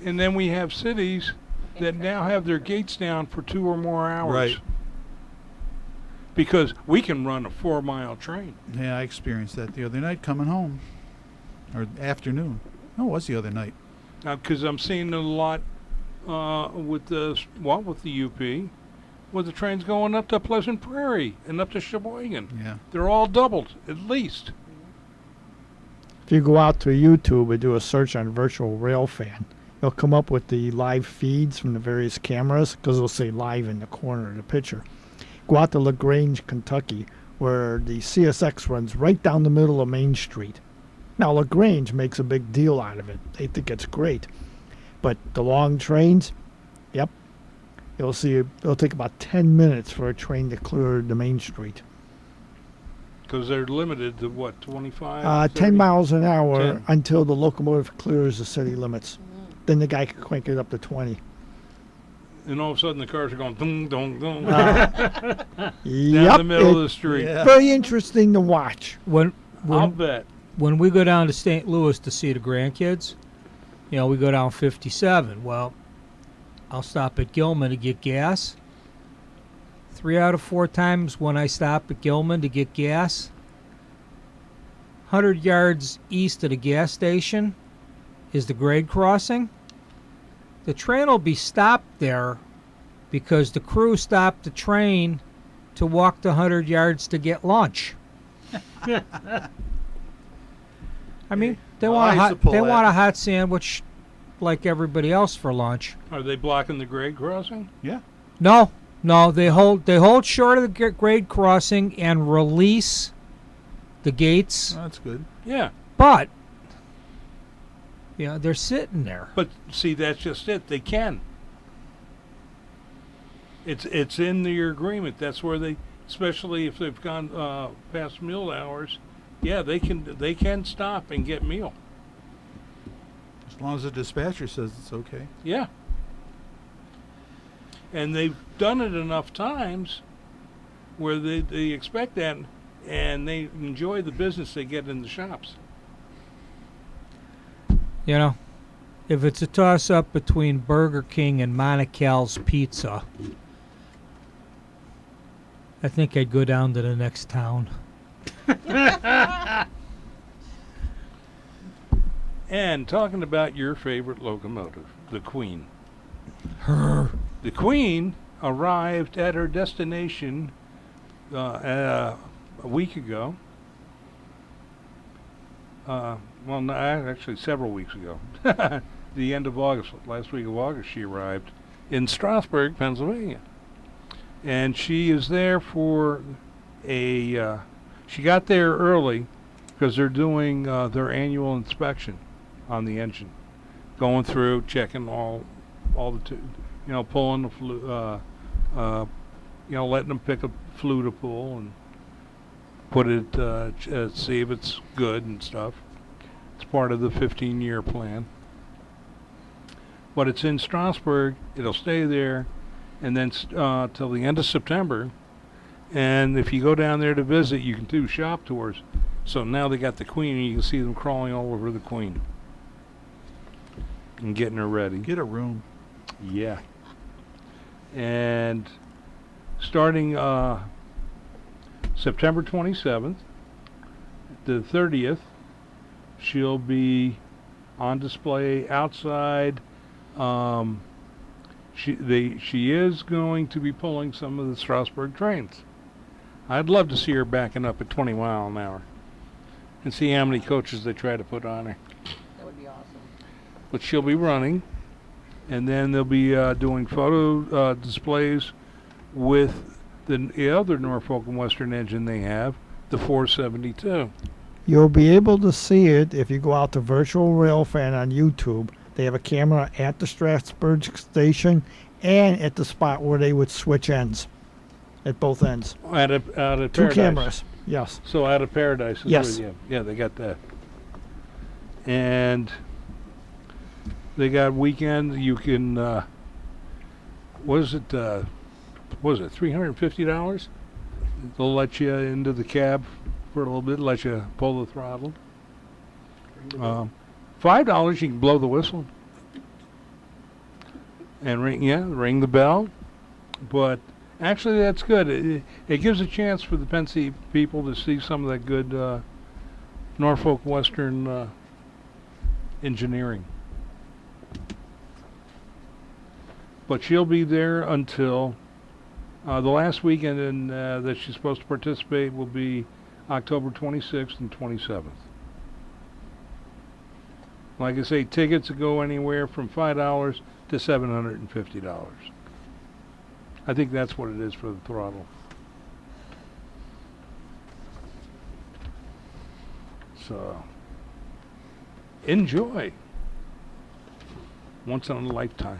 And then we have cities that now have their gates down for 2 or more hours. Right. Because we can run a 4-mile train. Yeah, I experienced that the other night coming home. Or afternoon. No, it was the other night. Because I'm seeing a lot with the UP, with the trains going up to Pleasant Prairie and up to Sheboygan. Yeah. They're all doubled, at least. If you go out to YouTube and do a search on virtual rail fan, you'll come up with the live feeds from the various cameras, because it'll say live in the corner of the picture. Go out to LaGrange, Kentucky, where the CSX runs right down the middle of Main Street. Now, LaGrange makes a big deal out of it. They think it's great. But the long trains, yep, you'll see it'll take about 10 minutes for a train to clear the Main Street. Because they're limited to, what, 25? 10 miles an hour 10. until the locomotive clears the city limits. Then the guy can crank it up to 20. And all of a sudden the cars are going dong, dong, dong. Yep, Down the middle of the street. Yeah. very interesting to watch. I'll bet. When we go down to St. Louis to see the grandkids, we go down 57. Well, I'll stop at Gilman to get gas. 3 out of 4 times when I stop at Gilman to get gas, 100 yards east of the gas station is the grade crossing. The train will be stopped there because the crew stopped the train to walk the 100 yards to get lunch. I mean, they want a hot sandwich like everybody else for lunch. Are they blocking the grade crossing? Yeah. No, they hold short of the grade crossing and release the gates. Oh, that's good. Yeah. But they're sitting there. But see, that's just it. They can. It's in your agreement. That's where they, especially if they've gone past meal hours, yeah, they can stop and get meal. As long as the dispatcher says it's okay. Yeah. And they've done it enough times where they expect that, and they enjoy the business they get in the shops. If it's a toss-up between Burger King and Monical's Pizza, I think I'd go down to the next town. And talking about your favorite locomotive, the Queen. The Queen arrived at her destination a week ago. Well, no, actually several weeks ago. The end of August, last week of August, she arrived in Strasburg, Pennsylvania. And she is there for she got there early because they're doing their annual inspection on the engine. Going through, checking all the, pulling the flue, letting them pick a flue to pull and put it, see if it's good and stuff. It's part of the 15-year plan. But it's in Strasburg. It'll stay there, and then till the end of September. And if you go down there to visit, you can do shop tours. So now they got the Queen, and you can see them crawling all over the Queen and getting her ready. Get a room. Yeah. And starting September 27th, the 30th, she'll be on display outside. She is going to be pulling some of the Strasburg trains. I'd love to see her backing up at 20 miles an hour and see how many coaches they try to put on her. That would be awesome. But she'll be running, and then they'll be doing photo displays with the other Norfolk and Western engine they have, the 472. You'll be able to see it if you go out to Virtual Railfan on YouTube. They have a camera at the Strasburg station and at the spot where they would switch ends, at both ends. Out of Two Paradise. cameras. Yes. So Out of Paradise is Yes. yeah, they got that. And they got weekends you can $350? They'll let you into the cab for a little bit, let you pull the throttle. $5 you can blow the whistle. And ring the bell. But actually that's good. It gives a chance for the Pensy people to see some of that good Norfolk Western engineering. But she'll be there until the last weekend that she's supposed to participate will be October 26th and 27th. Like I say, tickets go anywhere from $5 to $750. I think that's what it is for the throttle. So, enjoy. Once in a lifetime.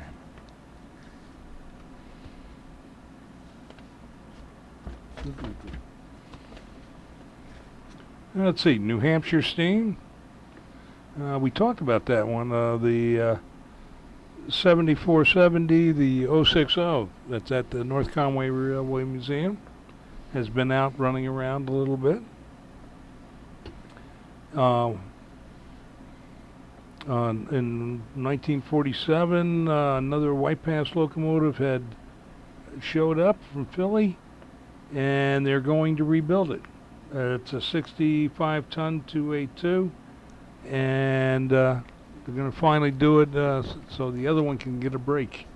Let's see, New Hampshire Steam. We talked about that one. The 7470, the 060, that's at the North Conway Railway Museum, has been out running around a little bit. In 1947, another White Pass locomotive had showed up from Philly, and they're going to rebuild it. It's a 65-ton 282, and they're going to finally do it so the other one can get a break.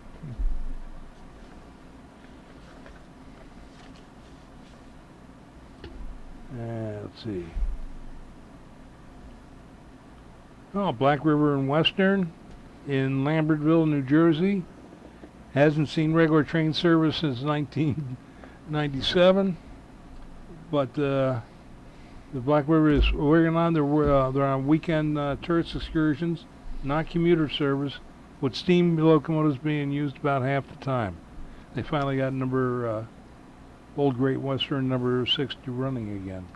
Let's see. Oh, Black River and Western in Lambertville, New Jersey. Hasn't seen regular train service since 1997. But the Black River is working on. They're on weekend tourist excursions, not commuter service, with steam locomotives being used about half the time. They finally got Old Great Western number 60 running again.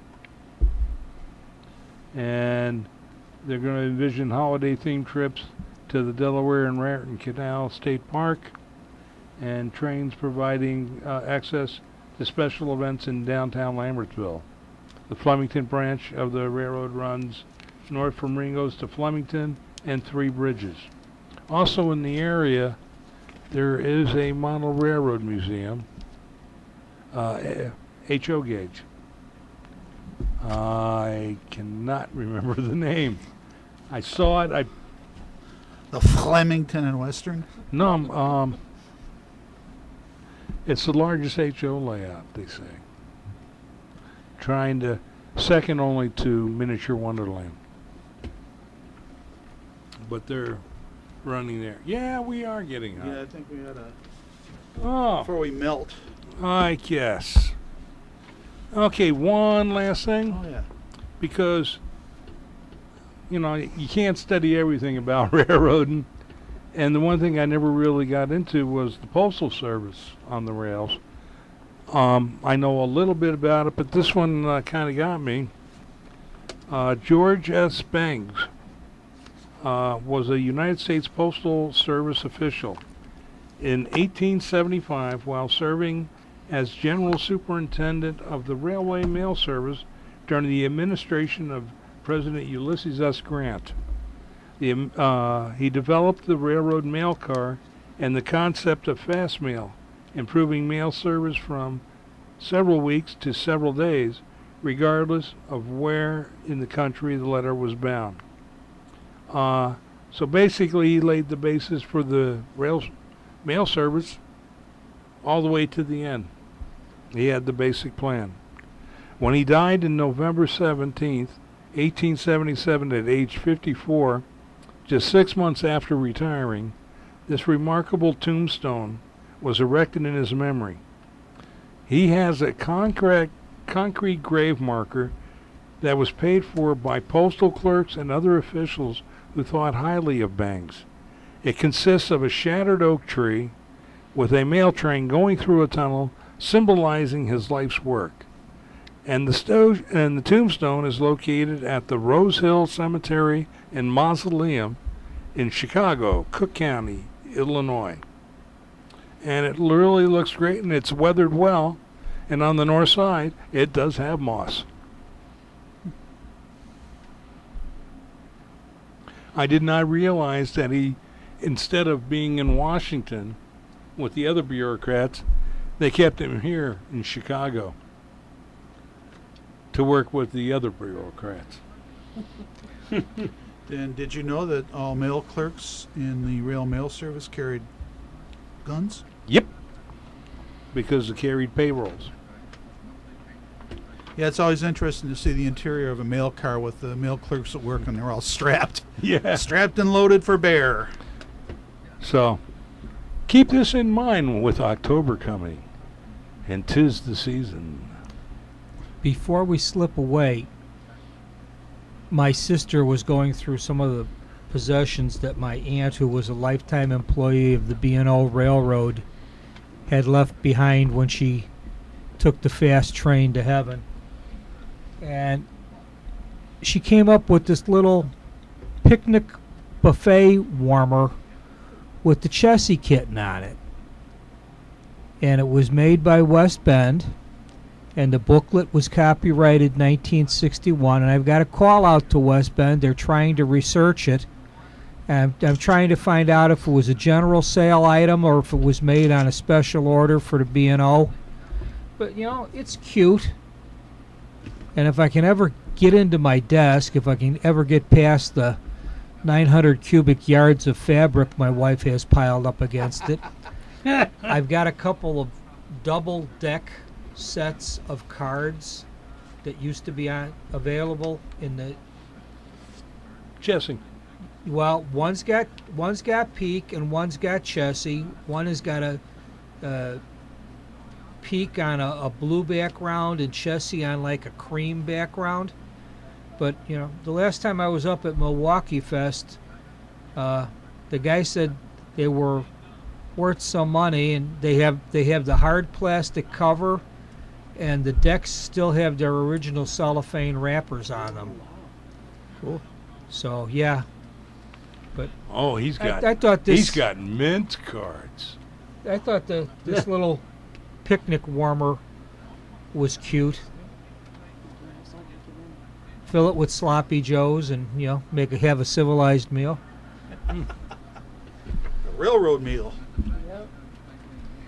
And they're going to envision holiday-themed trips to the Delaware and Raritan Canal State Park, and trains providing access to special events in downtown Lambertville. The Flemington branch of the railroad runs north from Ringo's to Flemington and Three Bridges. Also in the area, there is a model railroad museum, H.O. Gauge. I cannot remember the name. I saw it. The Flemington and Western? No, it's the largest HO layout, they say. Trying to, second only to Miniature Wonderland. But they're running there. Yeah, we are getting hot. Yeah, I think we had Oh, before we melt. I guess. Okay, one last thing. Oh, yeah. Because, you know, you can't study everything about railroading. And the one thing I never really got into was the Postal Service on the rails. I know a little bit about it, but this one kind of got me. George S. Bangs was a United States Postal Service official. In 1875, while serving as General Superintendent of the Railway Mail Service during the administration of President Ulysses S. Grant. He developed the railroad mail car and the concept of fast mail, improving mail service from several weeks to several days, regardless of where in the country the letter was bound. So basically, he laid the basis for the mail service all the way to the end. He had the basic plan. When he died in November 17th, 1877 at age 54, just 6 months after retiring, this remarkable tombstone was erected in his memory. He has a concrete grave marker that was paid for by postal clerks and other officials who thought highly of Bangs. It consists of a shattered oak tree with a mail train going through a tunnel, symbolizing his life's work. And the tombstone is located at the Rose Hill Cemetery and Mausoleum in Chicago, Cook County, Illinois. And it really looks great, and it's weathered well. And on the north side, it does have moss. I did not realize that he, instead of being in Washington with the other bureaucrats, they kept him here in Chicago to work with the other bureaucrats. Then did you know that all mail clerks in the rail mail service carried guns? Yep. Because they carried payrolls. Yeah, it's always interesting to see the interior of a mail car with the mail clerks at work, and they're all strapped. Yeah. Strapped and loaded for bear. So, keep this in mind with October coming, and 'tis the season. Before we slip away, my sister was going through some of the possessions that my aunt, who was a lifetime employee of the B&O Railroad, had left behind when she took the fast train to heaven. And she came up with this little picnic buffet warmer with the Chessie kitten on it. And it was made by West Bend, and the booklet was copyrighted 1961. And I've got a call out to West Bend. They're trying to research it. And I'm trying to find out if it was a general sale item or if it was made on a special order for the B&O. But, you know, it's cute. And if I can ever get into my desk, if I can ever get past the 900 cubic yards of fabric my wife has piled up against it, I've got a couple of double deck sets of cards that used to be available in the Chessing. Well, one's got Peak and one's got Chessie. One has got a Peak on a blue background and Chessie on like a cream background. But you know, the last time I was up at Milwaukee Fest, the guy said they were worth some money, and they have the hard plastic cover, and the decks still have their original cellophane wrappers on them. Cool. So yeah. But oh, he's got he's got mint cards. I thought this little picnic warmer was cute. Fill it with sloppy joes and, you know, have a civilized meal. A railroad meal.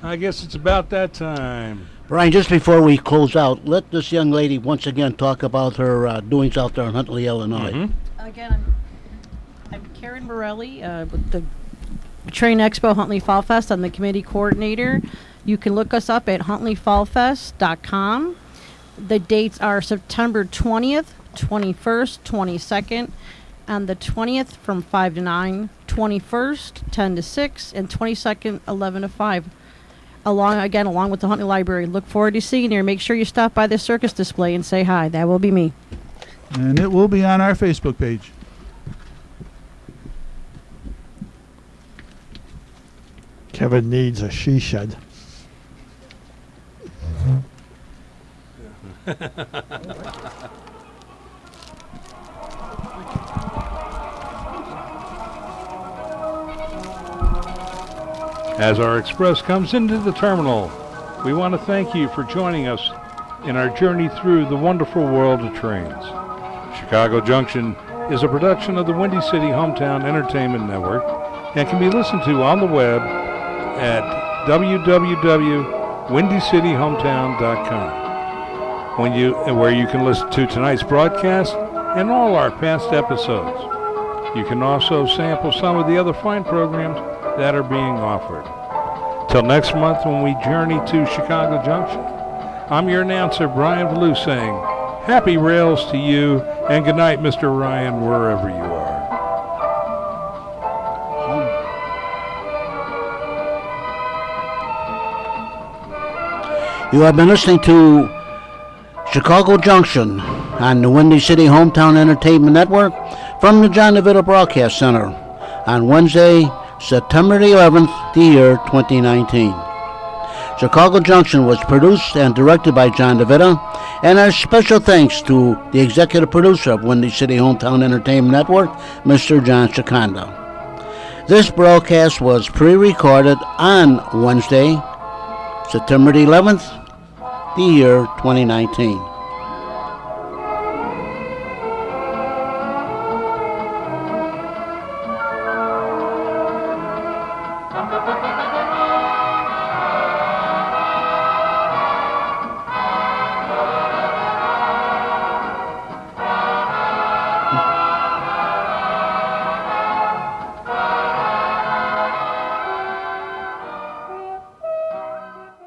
I guess it's about that time. Brian, just before we close out, let this young lady once again talk about her doings out there in Huntley, Illinois. Mm-hmm. Again, I'm Karen Morelli with the Train Expo Huntley Fall Fest. I'm the committee coordinator. You can look us up at huntleyfallfest.com. The dates are September 20th, 21st, 22nd, and the 20th from 5 to 9, 21st, 10 to 6, and 22nd, 11 to 5. Along with the Huntley Library. Look forward to seeing you. Make sure you stop by the circus display and say hi. That will be me. And it will be on our Facebook page. Kevin needs a she shed. As our express comes into the terminal, we want to thank you for joining us in our journey through the wonderful world of trains. Chicago Junction is a production of the Windy City Hometown Entertainment Network and can be listened to on the web at www.windycityhometown.com, where you can listen to tonight's broadcast and all our past episodes. You can also sample some of the other fine programs that are being offered. Till next month when we journey to Chicago Junction, I'm your announcer, Brian Ballou, saying happy rails to you and good night, Mr. Ryan, wherever you are. You have been listening to Chicago Junction on the Windy City Hometown Entertainment Network from the John DeVito Broadcast Center on Wednesday, September the 11th, the year 2019. Chicago Junction was produced and directed by John DeVito And our special thanks to the executive producer of Windy City Hometown Entertainment Network, Mr. John Chikondo. This broadcast was pre-recorded on Wednesday, September the 11th, the year 2019.